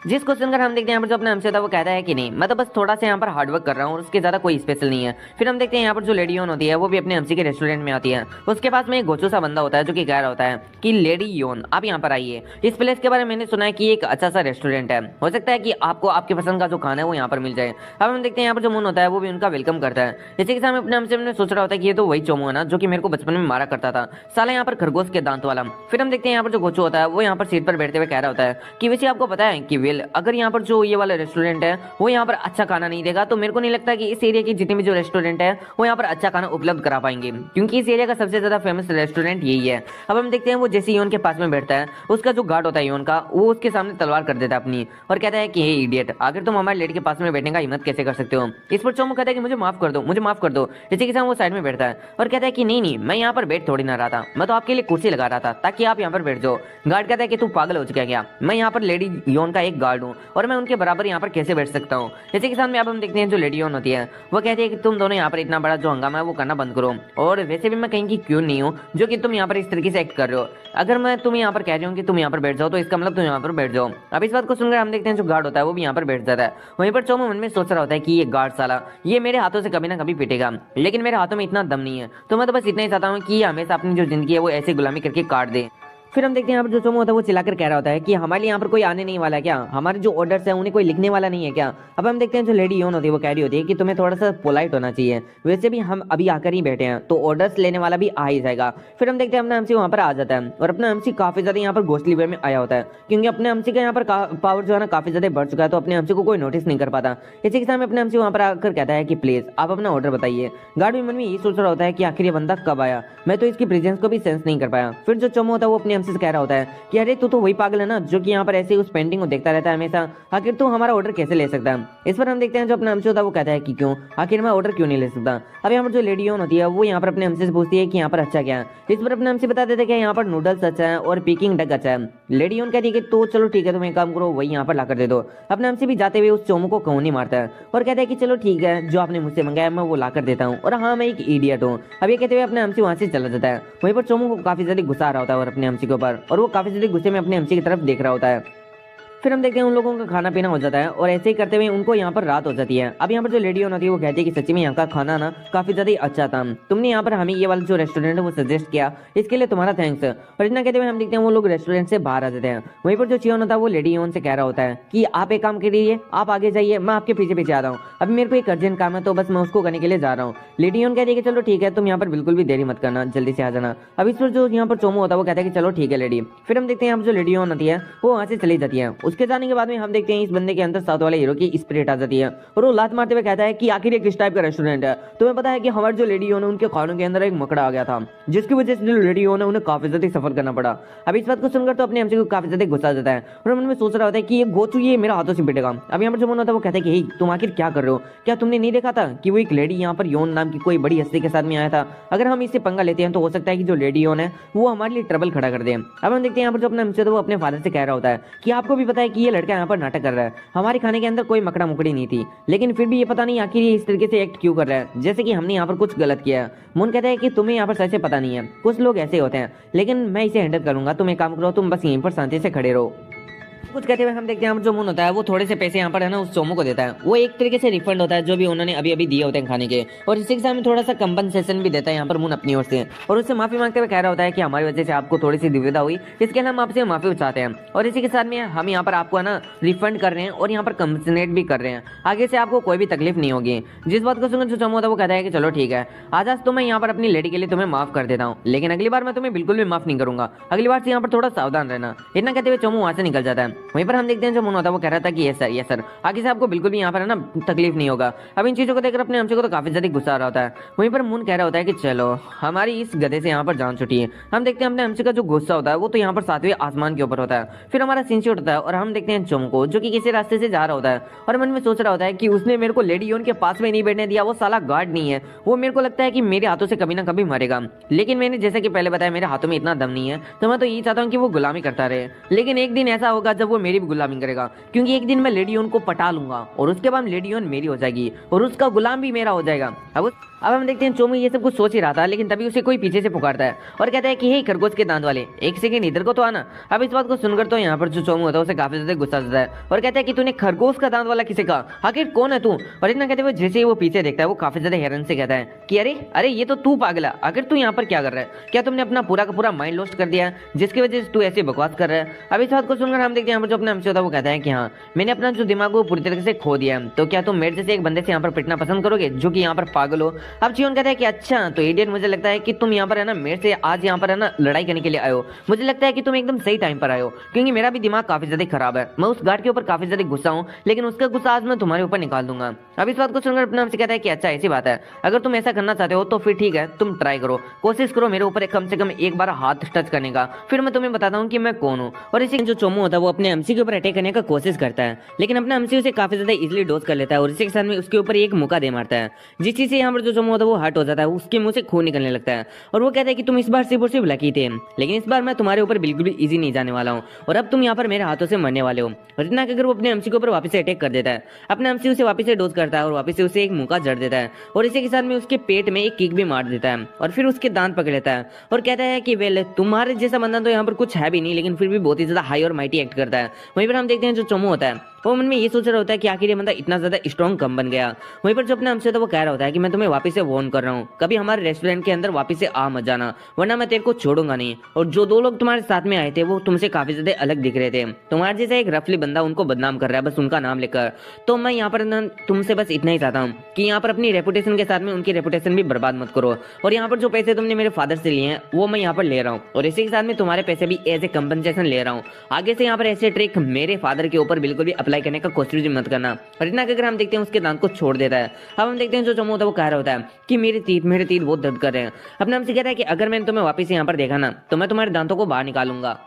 जिस क्वेश्चन का हम देखते हैं यहाँ पर जो अपना एमसी होता है वो कहता है कि नहीं, मैं तो बस थोड़ा सा यहाँ पर हार्डवर्क कर रहा हूँ और उसके ज्यादा कोई स्पेशल नहीं है। फिर हम देखते हैं यहाँ पर जो लेडी योन होती है वो भी अपने एमसी के रेस्टोरेंट में आती है। उसके पास में एक गोचू सा बंदा होता है जो कि कह रहा होता है कि लेडी योन आप यहाँ पर आइए, इस प्लेस के बारे में मैंने सुना है कि एक अच्छा सा रेस्टोरेंट है, हो सकता है कि आपको आपके पसंद का जो खाना है वो यहाँ पर मिल जाए। अब हम देखते हैं यहाँ पर जो मुन होता है वो भी उनका वेलकम करता है। जैसे कि अपने हमसे सोच रहा होता है कि ये तो वही चोमू है ना जो कि मेरे को बचपन में मारा करता था, साला यहाँ पर खरगोश के दांत वाला। फिर हम देखते हैं यहाँ पर जो गोचू होता है वो यहाँ पर सीट पर बैठते हुए कह रहा होता है कि वैसे आपको पता है कि वेल अगर यहाँ पर जो ये वाला रेस्टोरेंट है वो यहाँ पर अच्छा खाना नहीं देगा तो मेरे को नहीं लगता कि इस एरिया की जितने भी जो रेस्टोरेंट है वो यहाँ पर अच्छा खाना उपलब्ध करा पाएंगे, क्योंकि इस एरिया का सबसे ज्यादा फेमस रेस्टोरेंट यही है। अब हम देखते हैं वो जैसे योन के पास में बैठता है उसका जो गार्ड होता है योन का वो उसके सामने तलवार कर देता है अपनी और कहता है कि हे इडियट, आखिर तुम हमारे लेडी के पास में बैठने का हिम्मत कैसे कर सकते हो। इस पर चोमू कहता है कि मुझे माफ कर दो, मुझे माफ कर दो। जैसे कि वो साइड में बैठता है और कहता है कि नहीं नहीं, मैं यहाँ पर बैठ थोड़ी ना रहा था, मैं तो आपके लिए कुर्सी लगा रहा था ताकि आप यहाँ पर बैठ जाओ। गार्ड कहता है कि तू पागल हो चुका है क्या, मैं यहाँ पर लेडी योन का एक गार्ड हूँ और मैं उनके बराबर यहाँ पर कैसे बैठ सकता हूँ। जैसे कि सामने अब हम देखते हैं जो लेडी योन होती है वो कहती है कि तुम दोनों यहाँ पर इतना बड़ा जो हंगामा है वो करना बंद करो, और वैसे भी मैं कहीं की क्यों नहीं हूँ जो कि तुम यहाँ पर इस तरीके से एक्ट कर रहे हो। अगर मैं तुम यहाँ पर कह रही हूँ कि तुम यहाँ पर बैठ जाओ तो इसका मतलब तुम यहाँ पर बैठ जाओ। अब इस बात को सुनकर हम देखते हैं जो गार्ड होता है वो भी यहाँ पर बैठ जाता है। वहीं पर चोमू मन में सोच रहा होता है कि ये गार्ड साला ये मेरे हाथों से कभी ना कभी पिटेगा, लेकिन मेरे हाथों में इतना दम नहीं है, तो मैं तो बस इतना ही चाहता हूँ कि हमेशा अपनी जो जिंदगी है वो ऐसे गुलामी करके काट दे। फिर हम देखते हैं यहाँ पर जो चोमू होता है वो चिल्लाकर कह रहा होता है कि हमारे लिए यहाँ पर कोई आने नहीं वाला है क्या, हमारे जो ऑर्डर्स है उन्हें कोई लिखने वाला नहीं है क्या। अब हम देखते हैं जो लेडी योन होती है वो कह रही होती है कि तुम्हें थोड़ा सा पोलाइट होना चाहिए, वैसे भी हम अभी आकर ही बैठे हैं तो ऑर्डर्स लेने वाला भी आ ही जाएगा। फिर हम देखते हैं अपना एमसी वहाँ पर आ जाता है और अपना एमसी काफी ज्यादा यहाँ पर घोस्टली वे में आया होता है, क्योंकि अपने एमसी का यहाँ पर पावर जो है ना काफी ज्यादा बढ़ चुका है, तो अपने एमसी को कोई नोटिस नहीं कर पाता। इसी के साथ अपने एमसी वहाँ पर आकर कहता है कि प्लीज आप अपना ऑर्डर बताइए। गार्ड भी मन में यही सोच रहा होता है कि आखिर ये बंदा कब आया, मैं तो इसकी प्रेजेंस को भी सेंस नहीं कर पाया। फिर जो चोमू होता है वो अपने एमसी से कह रहा होता है कि अरे तू तो वही पागल है ना जो कि यहाँ पर ऐसे उस पेंटिंग को देखता रहता है हमेशा, आखिर तू हमारा ऑर्डर कैसे ले सकता है। इस पर हम देखते हैं जो अपना एमसी होता है वो कहता है कि क्यों, आखिर मैं ऑर्डर क्यों नहीं ले सकता। अब यहाँ पर जो लेडी योन होती है वो यहाँ पर अपने एमसी से पूछती है कि यहाँ पर अच्छा क्या है। इस पर अपने एमसी बता देते हैं कि यहाँ पर नूडल्स अच्छा है और पीकिंग डक अच्छा है। लेडी योन कहती है कि तो चलो ठीक है, तुम एक काम करो वही यहाँ पर ला कर दे दो। अपने एमसी भी जाते हुए उस चोमू को कहूँ नहीं मारता है और कहता है कि चलो ठीक है, जो आपने मुझसे मंगाया मैं वो ला कर देता हूँ, और हाँ मैं एक इडियट हूँ। अब ये कहते हुए अपने एमसी वहाँ से चला जाता है। वहीं पर चोमू को काफी ज्यादा गुस्सा आ रहा होता है और अपने एमसी के ऊपर, और वो काफी ज्यादा गुस्से में अपने एमसी की तरफ देख रहा होता है। फिर हम देखते हैं उन लोगों का खाना पीना हो जाता है और ऐसे ही करते हुए उनको यहाँ पर रात हो जाती है। अब यहाँ पर जो लेडी होती है वो कहती है कि सच्ची में यहाँ का खाना ना काफी ज्यादा अच्छा था, तुमने यहाँ पर हमें ये वाला जो रेस्टोरेंट है वो सजेस्ट किया, इसके लिए तुम्हारा थैंक्स। और इतना कहते हुए हम देखते हैं वो लोग रेस्टोरेंट से बाहर आ जाते हैं। वहीं पर जो चियोन होता है वो लेडी योन से कह रहा होता है कि आप एक काम करिए, आप आगे जाइए, मैं आपके पीछे पीछे आ रहा हूँ, अभी मेरे को एक अर्जेंट काम है तो बस मैं उसको करने के लिए जा रहा हूँ। लेडी योन कहती है कि चलो ठीक है, तुम यहाँ पर बिल्कुल भी देरी मत करना, जल्दी से आ जाना। अब इस पर जो यहाँ पर चोमू होता है वो कहता है कि चलो ठीक है लेडी। फिर हम देखते हैं यहाँ पर जो लेडी योन होती है वो वहाँ से चली जाती है। उसके जाने के बाद में हम देखते हैं इस बंदे के अंदर साउथ वाले हीरो की स्पिरिट आ जाती है और वो लात मारते हुए कहता है कि आखिर ये किस टाइप का रेस्टोरेंट है। तुम्हें पता है कि हमारे जो लेडी है उनके खानों के अंदर एक मकड़ा आ गया था, जिसकी वजह से जो लेडी है उन्हें काफी ज्यादा सफर करना पड़ा। अब इस बात को सुनकर तो अपने एमसी को काफी ज्यादा गुस्सा आ जाता है और मन में सोच रहा होता है कि ये गोचू ये मेरा हाथों से पिटेगा। अब यहाँ पर जो मन होता है वो कहता है कि तुम आखिर क्या कर रहे हो, क्या तुमने नहीं देखा था कि वो एक लेडी यहाँ पर योन नाम की कोई बड़ी हस्ती के साथ में आया था, अगर हम इससे पंगा लेते हैं तो हो सकता है कि जो लेडी योन है वो हमारे लिए ट्रबल खड़ा कर दे। अब हम देखते हैं यहाँ पर जो अपना एमसी है वो अपने फादर से कह रहा होता है कि आपको भी पता है कि ये लड़का यहाँ पर नाटक कर रहा है, हमारे खाने के अंदर कोई मकड़ा मुकड़ी नहीं थी, लेकिन फिर भी ये पता नहीं आखिर ये इस तरीके से एक्ट क्यों कर रहा है, जैसे कि हमने यहाँ पर कुछ गलत किया है। मुन कहता है कि तुम्हें यहाँ पर सच से पता नहीं है, कुछ लोग ऐसे होते हैं, लेकिन मैं इसे हैंडल करूंगा, तुम एक काम करो, तुम बस यहीं पर शांति से खड़े रहो। कुछ कहते हुए हम देखते हैं जो मुन होता है वो थोड़े से पैसे यहाँ पर है ना उस चोमू को देता है, वो एक तरीके से रिफंड होता है जो भी उन्होंने अभी अभी दिए होते हैं खाने के, और इसी के साथ में थोड़ा सा कंपनसेशन भी देता है यहाँ पर मुन अपनी ओर से, और उससे माफी मांगते हुए कह रहा होता है कि हमारी वजह से आपको थोड़ी सी दुविधा हुई, इसके लिए हम आपसे माफी चाहते हैं, और इसी के साथ में हम यहाँ पर आपको है ना रिफंड कर रहे हैं और यहाँ पर कंपनसेट भी कर रहे हैं, आगे से आपको कोई भी तकलीफ नहीं होगी। जिस बात को सुनकर जो चोमू होता है वो कहता है कि चलो ठीक है, आज तो मैं यहाँ पर अपनी लेडी के लिए तुम्हें माफ कर देता हूँ, लेकिन अगली बार मैं तुम्हें बिल्कुल भी माफ नहीं करूंगा, अगली बार से यहाँ पर थोड़ा सावधान रहना। इतना कहते हुए चोमू वहां से निकल जाता है। वहीं पर हम देखते हैं जो मुन होता है वो कह रहा था कि ये सर आगे से आपको बिल्कुल भी यहाँ पर है ना तकलीफ नहीं होगा। अब इन चीजों को देखकर अपने हमसे को तो काफी ज्यादा गुस्सा आ रहा होता है। वहीं पर मुन कह रहा होता है कि चलो हमारी इस गधे से यहाँ पर जान छुटी है। हम देखते हैं अपने हमसे का जो गुस्सा होता है वो तो यहाँ पर 7वें आसमान के ऊपर होता है। फिर हमारा सिंची उठता है और हम देखते हैं चोमू को जो कि किसी रास्ते से जा रहा होता है और मन में सोच रहा होता है कि उसने मेरे को लेडी योन के पास में नहीं बैठने दिया, वो साला गार्ड नहीं है, वो मेरे को लगता है कि मेरे हाथों से कभी ना कभी मरेगा। लेकिन मैंने जैसे कि पहले बताया मेरे हाथों में इतना दम नहीं है, तो मैं तो यही चाहता हूँ कि वो गुलामी करता रहे। लेकिन एक दिन ऐसा होगा जब वो मेरी भी गुलामी करेगा, क्योंकि एक दिन मैं लेडी योन को पटा लूंगा और उसके बाद लेडी योन मेरी हो जाएगी और उसका गुलाम भी मेरा हो जाएगा। अब हम देखते हैं चोमू ये सब कुछ सोच ही रहा था, लेकिन तभी उसे कोई पीछे से पुकारता है और कहता है कि हे खरगोश के दांत वाले, एक सेकंड इधर को तो आना। अब इस बात को सुनकर तो यहाँ पर जो चोमू होता है उसे काफी ज्यादा गुस्सा आता है और कहता है कि तूने खरगोश का दांत वाला किसे कहा, आखिर कौन है तू। और इतना कहते हुए जैसे ही वो पीछे देखता है वो काफी ज्यादा हैरान से कहता है कि अरे अरे ये तो तू पागला, आखिर तू यहाँ पर क्या कर रहा है, क्या तुमने अपना पूरा का पूरा माइंड लॉस्ट कर दिया जिसकी वजह से तू ऐसे बकवास कर रहा है। अब इस बात को सुनकर हम देखते हैं यहाँ पर जो अपना हमसे होता है वो कहता है कि हाँ मैंने अपना जो दिमाग वो पूरी तरीके से खो दिया, तो क्या तुम मेरे जैसे एक बंदे से यहाँ पर पिटना पसंद करोगे जो कि यहाँ पर पागल हो। अब चियोन कहता है कि अच्छा तो इडियट, मुझे लगता है कि तुम यहाँ पर है ना मेरे से आज यहाँ पर है ना लड़ाई करने के लिए आए हो। मुझे लगता है कि तुम एकदम सही टाइम पर आए हो, क्योंकि मेरा भी दिमाग काफी ज्यादा खराब है। मैं उस गार्ड के ऊपर काफी ज्यादा गुस्सा हूँ, लेकिन उसका गुस्सा आज मैं तुम्हारे ऊपर निकाल दूंगा। अब इस बात को सुनकर अपना हमसे कहता है कि अच्छा ऐसी बात है, अगर तुम ऐसा करना चाहते हो तो फिर ठीक है, तुम ट्राई करो, कोशिश करो मेरे ऊपर कम से कम एक बार हाथ टच करने का, फिर मैं तुम्हें बताता हूँ कि मैं कौन हूँ। और इसी जो चोमू होता है वो अपने एमसी के ऊपर अटैक करने का कोशिश करता है, लेकिन अपना एमसी उसे काफी ज्यादा इजिली डोज कर लेता है और इसी के साथ में उसके ऊपर एक मुक्का दे मारता है, जिस चीज से यहाँ पर जो चोमू होता है वो हर्ट हो जाता है, उसके मुंह से खून निकलने लगता है और वो कहता है कि तुम इस बार सिर्फ और सिर्फ लकी थे, लेकिन इस बार मैं तुम्हारे ऊपर बिल्कुल भी इजी नहीं जाने वाला हूँ और अब तुम यहाँ पर मेरे हाथों से मरने वाले हो। और इतना अगर वो अपने एमसी के ऊपर वापस से अटैक कर देता है, अपने एमसी उसे वापस से डोज करता है और वापस से उसे एक मुक्का जड़ देता है और इसी के साथ में उसके पेट में एक किक भी मार देता है और फिर उसके दांत पकड़ लेता है और कहता है कि वेल तुम्हारे जैसा बंदा तो यहाँ पर कुछ है भी नहीं, लेकिन फिर भी बहुत ही ज्यादा हाई और माइटी एक्ट करता है। वहीं पर हम देखते हैं जो चोमू होता है वो मन में ये सोच रहा होता है कि आखिर ये बंदा इतना ज्यादा स्ट्रॉन्ग कम बन गया। वहीं पर जो अपने हमसे था वो कह रहा होता है कि मैं तुम्हें वापस से वार्न कर रहा हूँ, कभी हमारे रेस्टोरेंट के अंदर वापस से आ मत जाना, वरना मैं तेरे को छोड़ूंगा नहीं। और जो 2 लोग तुम्हारे साथ में आए थे वो तुमसे काफी ज्यादा अलग दिख रहे थे, तुम्हारे जैसा एक रफली बंदा उनको बदनाम कर रहा है बस उनका नाम लेकर। तो मैं यहाँ पर तुमसे बस इतना ही चाहता हूँ कि यहाँ पर अपनी रेपुटेशन के साथ में उनकी रेपुटेशन भी बर्बाद मत करो, और यहाँ पर जो पैसे तुमने मेरे फादर से लिए हैं वो मैं यहाँ पर ले रहा हूँ और इसी के साथ में तुम्हारे पैसे भी एज ए कंपनसेशन ले रहा हूँ। आगे से यहाँ पर ऐसे ट्रिक मेरे फादर के ऊपर बिल्कुल भी अप्लाई करने का कोशिश मत करना। और इतना अगर हम देखते हैं उसके दांत को छोड़ देता है। अब हम देखते हैं जो चोमू होता है वो कह रहा होता है कि मेरे तीत बहुत दर्द कर रहे हैं। अपने हमसे कहता है कि अगर मैंने तुम्हें वापस यहाँ पर देखा ना तो मैं तुम्हारे दांतों को बाहर निकालूंगा।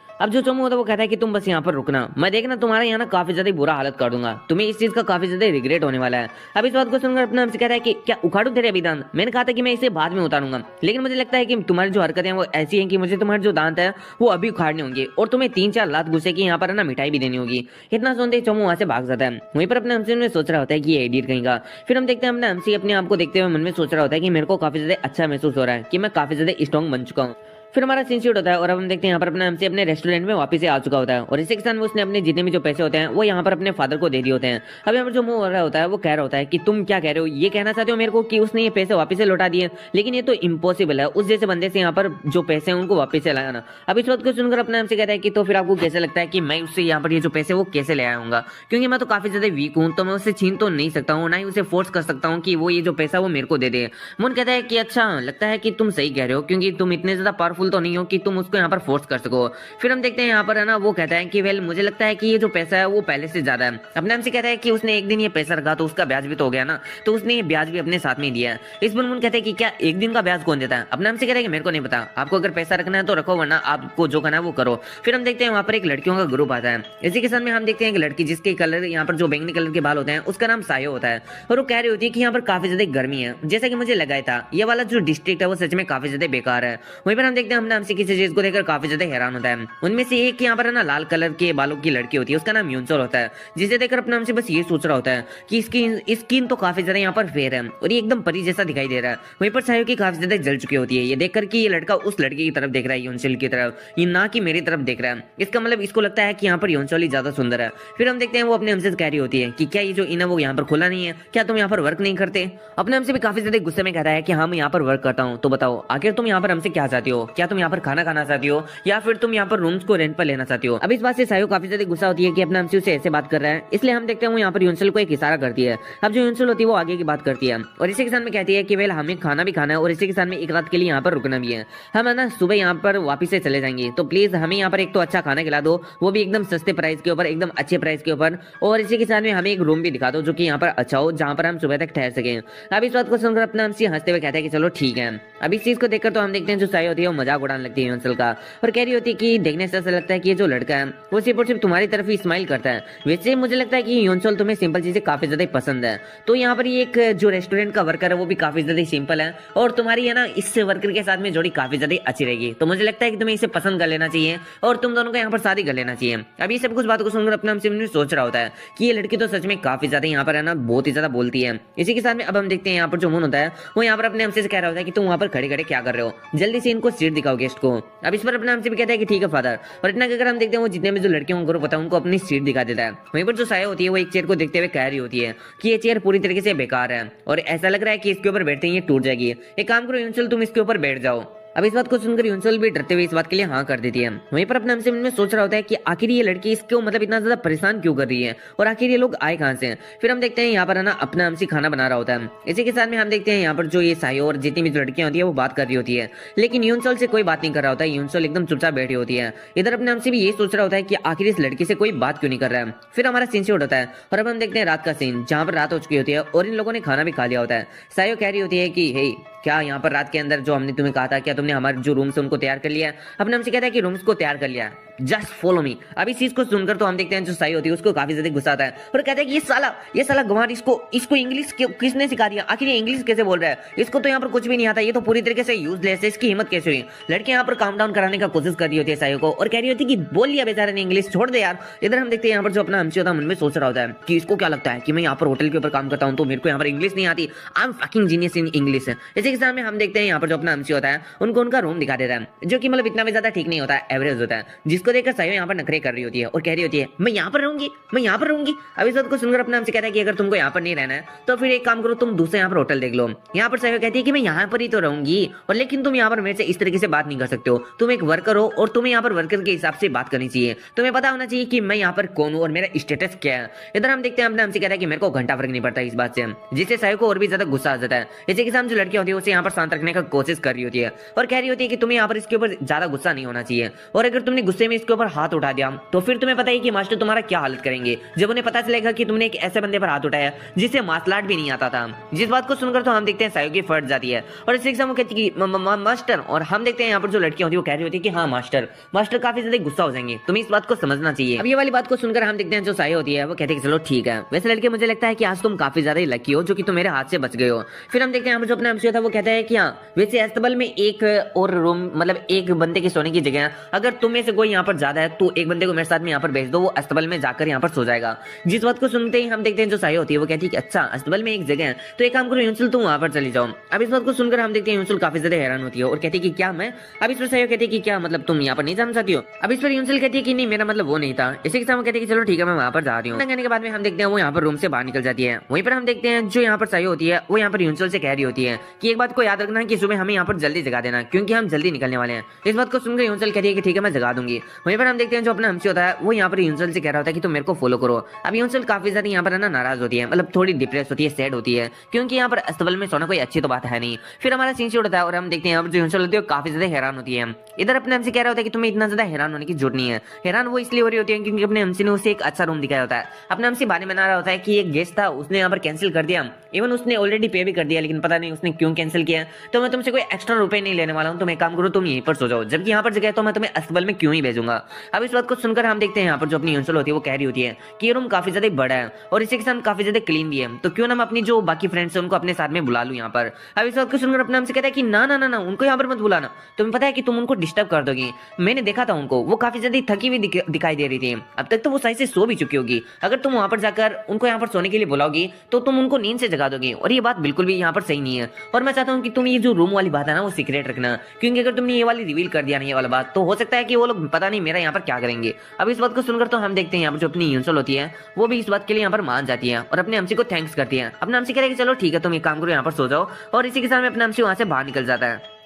अब जो चोमू होता है वो कहता है कि तुम बस यहाँ पर रुकना, मैं देखना तुम्हारे यहाँ ना काफी ज्यादा बुरा हालत कर दूंगा, तुम्हें इस चीज का काफी ज्यादा रिग्रेट होने वाला है। अब इस बात को सुनकर अपना हमसे कहता है कि क्या उखाड़ू तेरे अभी दांत, मैंने कहा था कि मैं इसे बाद में उतारूंगा, लेकिन मुझे लगता है कि तुम्हारी जो हरकतें हैं वो ऐसी हैं कि मुझे तुम्हारे जो दांत है वो अभी उखाड़ने होंगे और तुम्हें 3-4 लात गुस्से की यहाँ पर ना मिठाई भी देनी होगी। इतना सुनते ही चोमू वहां से भाग जाता है। वहीं पर अपने हमसे सोच रहा होता है कि ये एडिट कहेगा। फिर हम देखते हैं अपने हमसे अपने आप को देखते हुए मन में सोच रहा होता है कि मेरे को काफी ज्यादा अच्छा महसूस हो रहा है कि मैं काफी ज्यादा स्ट्रॉन्ग बन चुका हूँ। फिर हमारा सीन शूट होता है और अब हम देखते हैं यहाँ पर अपने हमसे अपने रेस्टोरेंट में वापस से आ चुका होता है और इसी के साथ में उसने अपने जितने भी जो पैसे होते हैं वो यहाँ पर अपने फादर को दे दिए होते हैं। अब यहाँ पर जो मुंह हो रहा होता है वो कह रहा होता है कि तुम क्या कह रहे हो, ये कहना चाहते हो मेरे को कि उसने ये पैसे वापस से लौटा दिए, लेकिन ये तो इम्पॉसिबल है उस जैसे बंदे से यहाँ पर जो पैसे हैं उनको वापस से लाना। अब इस बात को सुनकर अपने हमसे कहता है कि तो फिर आपको कैसे लगता है कि मैं उससे यहाँ पर ये जो पैसे वो कैसे ले आऊंगा, क्योंकि मैं तो काफी ज्यादा वीक हूँ, तो मैं उससे छीन तो नहीं सकता हूँ, ना ही उसे फोर्स कर सकता हूँ कि वो ये जो पैसा वो मेरे को दे दे। मुन कहता है कि अच्छा लगता है कि तुम सही कह रहे हो, क्योंकि तुम इतने ज्यादा पावरफुल तो नहीं हो कि तुम उसको यहाँ पर फोर्स कर सको। फिर हम देखते हैं यहाँ पर है ना वो कहता है कि वेल मुझे लगता है कि ये जो पैसा है वो पहले से ज्यादा है। अपने हमसे कहता है कि उसने एक दिन ये पैसा रखा तो उसका ब्याज भी तो हो गया ना, तो उसने ये ब्याज भी अपने साथ में दिया है। इस पर मुन कहते हैं कि क्या एक दिन का ब्याज कौन देता है। अपने हमसे कहता है कि मेरे को नहीं पता, आपको अगर पैसा रखना है तो रखो, वरना आपको जो करना है वो करो। फिर हम देखते हैं वहाँ पर एक लड़कियों का ग्रुप आता है। इसी के साथ में हम देखते हैं एक लड़की जिसके कलर यहाँ पर जो बैंगनी कलर के बाल होते हैं उसका नाम सायो होता है और वो कह रही होती है कि यहाँ पर काफी ज्यादा गर्मी है, जैसा कि मुझे लगा था ये वाला जो डिस्ट्रिक्ट है वो सच में काफी ज्यादा बेकार है। वहीं पर हम देखते हैं हमने हमसे किसी चीज को देखकर काफी ज्यादा हैरान होता है। उनमें से एक यहाँ पर है ना लाल कलर के बालों की लड़की होती है, उसका नाम यूनसोल होता है, जिसे देखकर अपने हमसे बस ये सोच रहा होता है कि इसकी स्किन तो काफी ज्यादा यहाँ पर फेयर है और ये एकदम परी जैसा दिखाई दे रहा है। वहीं पर सायो की काफी ज्यादा जल चुकी होती है ये देखकर कि ये लड़का उस लड़की की तरफ देख रहा है, यूनसोल की तरफ, ये ना कि मेरी तरफ देख रहा है। इसका मतलब इसको लगता है कि यहाँ पर यूनसोल ही ज्यादा सुंदर है। फिर हम देखते हैं वो अपने हमसे कह रही होती है कि क्या ये जो इन है वो यहाँ पर खुला नहीं है, क्या तुम यहाँ पर वर्क नहीं करते। अपने हमसे भी काफी ज्यादा गुस्से में कहता है कि हाँ मैं यहाँ पर वर्क करता हूँ, तो बताओ आखिर तुम यहाँ पर हमसे क्या चाहती हो, क्या क्या तुम यहाँ पर खाना खाना चाहती हो या फिर तुम यहाँ पर रूम्स को रेंट पर लेना चाहती हो। अब इस बात से सायो काफी ज्यादा गुस्सा होती है कि अपना एमसी से ऐसे बात कर रहा है, इसलिए हम देखते हैं वो यहाँ पर यूनसल को एक इशारा करती है। अब जो यूनसल होती है वो आगे की बात करती है और इसी के साथ में कहती है कि वेल हमें खाना भी खाना है और इसी के साथ में एक रात के लिए यहाँ पर रुकना भी है। हम है ना सुबह यहाँ पर वापिस से चले जाएंगे, तो प्लीज हमें यहाँ पर एक तो अच्छा खाना खिला दो, वो भी एकदम सस्ते प्राइस के ऊपर, एकदम अच्छे प्राइस के ऊपर, और इसी के साथ में हमें एक रूम भी दिखा दो जो कि यहाँ पर अच्छा हो, जहाँ पर हम सुबह तक ठहर सके। अब इस बात को सुनकर अपना एमसी हंसते हुए कहता है कि चलो ठीक है। अब इस चीज को देखकर तो हम देखते हैं जो साई होती है वो मजाक उड़ाने लगती है यूनसल का और कह रही होती है कि देखने से ऐसा लगता है कि ये जो लड़का है वो सिर्फ और सिर्फ तुम्हारी तरफ ही स्माइल करता है। वैसे मुझे लगता है कि यूनसल तुम्हें सिंपल चीजें काफी ज्यादा पसंद है। तो यहाँ पर ये एक जो रेस्टोरेंट का वर्कर है वो भी काफी ज्यादा सिंपल है और तुम्हारी है ना इस वर्कर के साथ में जोड़ी काफी ज्यादा अच्छी रहेगी। तो मुझे लगता है कि तुम्हें इसे पसंद कर लेना चाहिए और तुम दोनों को यहाँ पर शादी कर लेना चाहिए। अभी सब कुछ बातों को सुनकर अपना हमसे सोच रहा होता है कि ये लड़की तो सच में काफी ज्यादा यहाँ पर है ना बहुत ही ज्यादा बोलती है। इसी के साथ में अब हम देखते हैं यहाँ पर जो मून होता है वो यहाँ पर अपने हमसे कह रहा होता है कि तुम वहाँ पर खड़े खड़े क्या कर रहे हो, जल्दी से इनको सीट दिखाओ गेस्ट को। अब इस पर अपने हमसे भी कहता है कि ठीक है फादर, और इतना कहकर हम देखते हैं वो जितने भी जो लड़कियों को ग्रुप होता है उनको अपनी सीट दिखा देता है। वहीं पर जो साया होती है वो एक चेयर को देखते हुए कह रही होती है कि ये चेयर पूरी तरीके से बेकार है और ऐसा लग रहा है कि इसके ऊपर बैठते ही ये टूट जाएगी। एक काम करो यूनसल, तुम इसके ऊपर बैठ जाओ। अब इस बात को सुनकर यूनसल भी डरते हुए इस बात के लिए हाँ कर देती है। वहीं पर अपने मन में सोच रहा होता है कि आखिर ये लड़की इसको मतलब इतना ज्यादा परेशान क्यों कर रही है और आखिर ये लोग आए कहाँ से। फिर हम देखते हैं यहाँ पर है ना अपना हमसी खाना बना रहा होता है। इसी के साथ में हम देखते हैं यहाँ पर जो ये सायो और जितनी भी जो लड़कियां होती है वो बात कर रही होती है, लेकिन यूनसल से कोई बात नहीं कर रहा होता है। यूनसल एकदम चुपचाप बैठी होती है। इधर अपने हमसे भी यही सोच रहा होता है कि आखिर इस लड़की से कोई बात क्यों नहीं कर रहा है। फिर हमारा सीन शूट होता है और अब हम देखते हैं रात का सीन जहाँ पर रात हो चुकी होती है और इन लोगों ने खाना भी खा लिया होता है। सायो कह रही होती है कि हे क्या यहाँ पर रात के अंदर जो हमने तुम्हें कहा था क्या तुमने हमारे जो रूम्स उनको तैयार कर लिया है। अपने हमसे कहता है कि रूम्स को तैयार कर लिया है, जस्ट फॉलो मी। अब इस चीज को सुनकर तो हम देखते हैं जो साई होती है उसको काफी ज्यादा गुस्सा आता है और कहता है कि ये साला गंवार, इसको इंग्लिश किसने सिखा दिया, आखिर ये इंग्लिश कैसे बोल रहा है, इसको तो यहाँ पर कुछ भी नहीं आता, ये तो पूरी तरीके से यूजलेस है, इसकी हिम्मत कैसे हुई। लड़के यहाँ पर काम डाउन कराने का कोशिश कर रही होती है साई को और कह रही होती है कि बोल लिया बेचारे ने इंग्लिश, छोड़ दे यार। इधर हम देखते हैं यहाँ पर जो अपना हमसे होता है मन में सोच रहा होता है कि इसको क्या लगता है कि मैं यहाँ पर होटल के ऊपर काम करता हूँ तो मेरे को यहाँ पर इंग्लिश नहीं आती, I am fucking genius in English. इसी के साथ में हम देखते हैं यहाँ पर जो अपना हमसे होता है उनको उनका रूम दिखा देता है जो कि मतलब इतना भी ज्यादा ठीक नहीं होता है, एवरेज होता है, जिसको देखकर साई यहाँ पर नखरे कर रही होती है और कह रही होती है मैं यहाँ पर रहूंगी, मैं यहाँ पर रहूंगी। अब इस बात को सुनकर अपना हमसे कहता है कि अगर तुमको यहाँ पर नहीं रहना है तो फिर एक काम करो, तुम दूसरे यहाँ पर होटल देख लो। यहाँ पर सायो कहती है कि मैं यहाँ पर ही तो रहूंगी और लेकिन तुम यहाँ पर मेरे से इस तरीके से बात नहीं कर सकते हो, तुम एक वर्कर हो और तुम्हें यहाँ पर वर्कर के हिसाब से बात करनी चाहिए, तुम्हें पता होना चाहिए कि मैं यहाँ पर कौन हूँ और मेरा स्टेटस क्या है। इधर हम देखते हैं अपना हमसे कहता है कि मेरे को घंटा फर्क नहीं पड़ता इस बात से, जिससे सायो को और भी ज्यादा गुस्सा आ जाता है। इसी के साथ जो लड़की होती है उसे यहाँ पर शांत रखने का कोशिश कर रही होती है और कह रही होती है कि तुम्हें यहाँ पर इसके ऊपर ज्यादा गुस्सा नहीं होना चाहिए और अगर तुमने गुस्से में इसके ऊपर हाथ उठा दिया तो फिर तुम्हें पता है कि मास्टर तुम्हारा क्या हालत करेंगे जब उन्हें पता चलेगा कि तुमने एक ऐसे बंदे पर हाथ उठाया जिसे मार्शल आर्ट भी नहीं आता था। जिस बात को सुनकर तो हम देखते हैं सायो की फट जाती है और इस वो कहती है मास्टर, और हम देखते हैं यहाँ पर जो लड़कियां होती है वो कह रही होती है कि हाँ मास्टर काफी ज्यादा गुस्सा हो जाएंगे, तुम्हें इस बात को समझना चाहिए। अब ये वाली बात को सुनकर हम देखते हैं जो सायो होती है वो कहती है चलो ठीक है, वैसे लड़के मुझे लगता है कि आज तुम काफी ज्यादा लकी हो जो कि तुम मेरे हाथ से बच गए हो। फिर हम देखते हैं यहाँ पर जो अपना एमसी था वो कहता है कि हाँ वैसे अस्तबल में एक और रूम मतलब एक बंदे के सोने की जगह है, अगर तुम में से कोई यहाँ पर ज्यादा है तो एक बंदे को मेरे साथ में यहाँ पर भेज दो, वो अस्तबल में जाकर यहाँ पर सो जाएगा। जिस बात को सुनते ही हम देखते हैं जो साई होती है वो कहती है कि अच्छा अस्तबल में एक जगह है तो एक काम करो यूनसल तुम वहां पर चली जाओ। अब इस बात को सुनकर हम देखते हैं यूनसल काफी ज्यादा हैरान होती है और कहती है कि क्या मैं, अब इस पर साई कहती है कि क्या मतलब तुम यहाँ पर नहीं जाना चाहती हो। अब इस पर यूनसल कहती है कि नहीं मेरा मतलब वो नहीं था। इसी के साथ वो कहती है कि चलो ठीक है मैं वहां पर जा रही हूँ। कहने के बाद में हम देखते हैं वो यहाँ पर रूम से बाहर निकल जाती है। वहीं पर हम देखते हैं जो यहाँ पर साई होती है वो यहाँ पर यूनसल से कह रही होती है कि एक बात को याद रखना कि सुबह हमें यहाँ पर जल्दी जगा देना क्योंकि हम जल्दी निकलने वाले हैं। इस बात को सुनकर यूनसल कहती है कि ठीक है मैं जगा दूंगी। वहीं पर हम देखते हैं जो अपना हमसे होता है वो यहाँ पर यूनसल से कह रहा होता है कि तुम मेरे को फॉलो करो। अब यूनसल काफी ज्यादा यहाँ पर ना नाराज होती है, मतलब थोड़ी डिप्रेस होती है, सैड होती है क्योंकि यहाँ पर अस्तबल में सोना कोई अच्छी तो बात है नहीं। फिर हमारा सीन शूट होता है और हम देखते हैं यहाँ पर जो यूनसल होती है काफी ज्यादा हैरान होती है। इधर अपने हमसे कह रहा होता है कि तुम्हें इतना ज्यादा हैरान होने की जरूरत नहीं है, हैरान वो इसलिए हो रही होती है क्योंकि अपने हमसे ने उसे एक अच्छा रूम दिखाया होता है। अपने हमसे बारे में बना रहा होता है कि एक गेस्ट था उसने यहाँ पर कैंसिल कर दिया, इवन उसने ऑलरेडी पे भी कर दिया लेकिन पता नहीं उसने क्यों कैंसिल किया, तो मैं तुमसे कोई एक्स्ट्रा रुपए नहीं लेने वाला हूँ, तुम एक काम करो तुम यहीं पर सो जाओ, जबकि यहाँ पर जगह तो मैं तुम्हें अस्तबल में क्यों ही भेजूंगा। अब इस बात को सुनकर हम देखते हैं यहाँ पर जो अपनी यूनसल होती है वो कह रही होती है कि ये रूम काफी ज्यादा बड़ा है और इसी के साथ काफी ज्यादा क्लीन भी है, तो क्यों ना मैं अपनी जो बाकी फ्रेंड्स है उनको अपने साथ में बुला लूं यहाँ पर। अब इस बात को सुनकर अपने हमसे कहता है कि ना ना ना ना उनको यहाँ पर मत बुलाना, तुम्हें पता है कि तुम उनको डिस्टर्ब कर दोगी। मैंने देखा था उनको, वो काफी ज्यादा थकी हुई दिखाई दे रही थी, अब तक तो वो सही से सो भी चुकी होगी, अगर तुम वहां पर जाकर उनको यहाँ पर सोने के लिए बुलाओगी तो तुम उनको नींद से जगा दोगी और ये बात बिल्कुल भी यहाँ पर सही नहीं है। और मैं चाहता हूँ कि तुम ये जो रूम वाली बात है ना वो सीक्रेट रखना, क्योंकि अगर तुमने ये वाली रिवील कर दिया ना ये वाला बात तो हो सकता है कि वो लोग पता नहीं मेरा यहाँ पर क्या करेंगे। अब इस बात को सुनकर तो हम देखते हैं यहाँ पर जो अपनी यूनसल होती है वो भी इस बात के लिए यहाँ पर मान जाती है और अपने हमसी को थैंक्स करती है। अपने हमसी कह रहे कि चलो ठीक है तुम एक काम करो यहाँ पर सो जाओ और इसी के साथ में अपने हमसी वहां से बाहर निकल जाता है।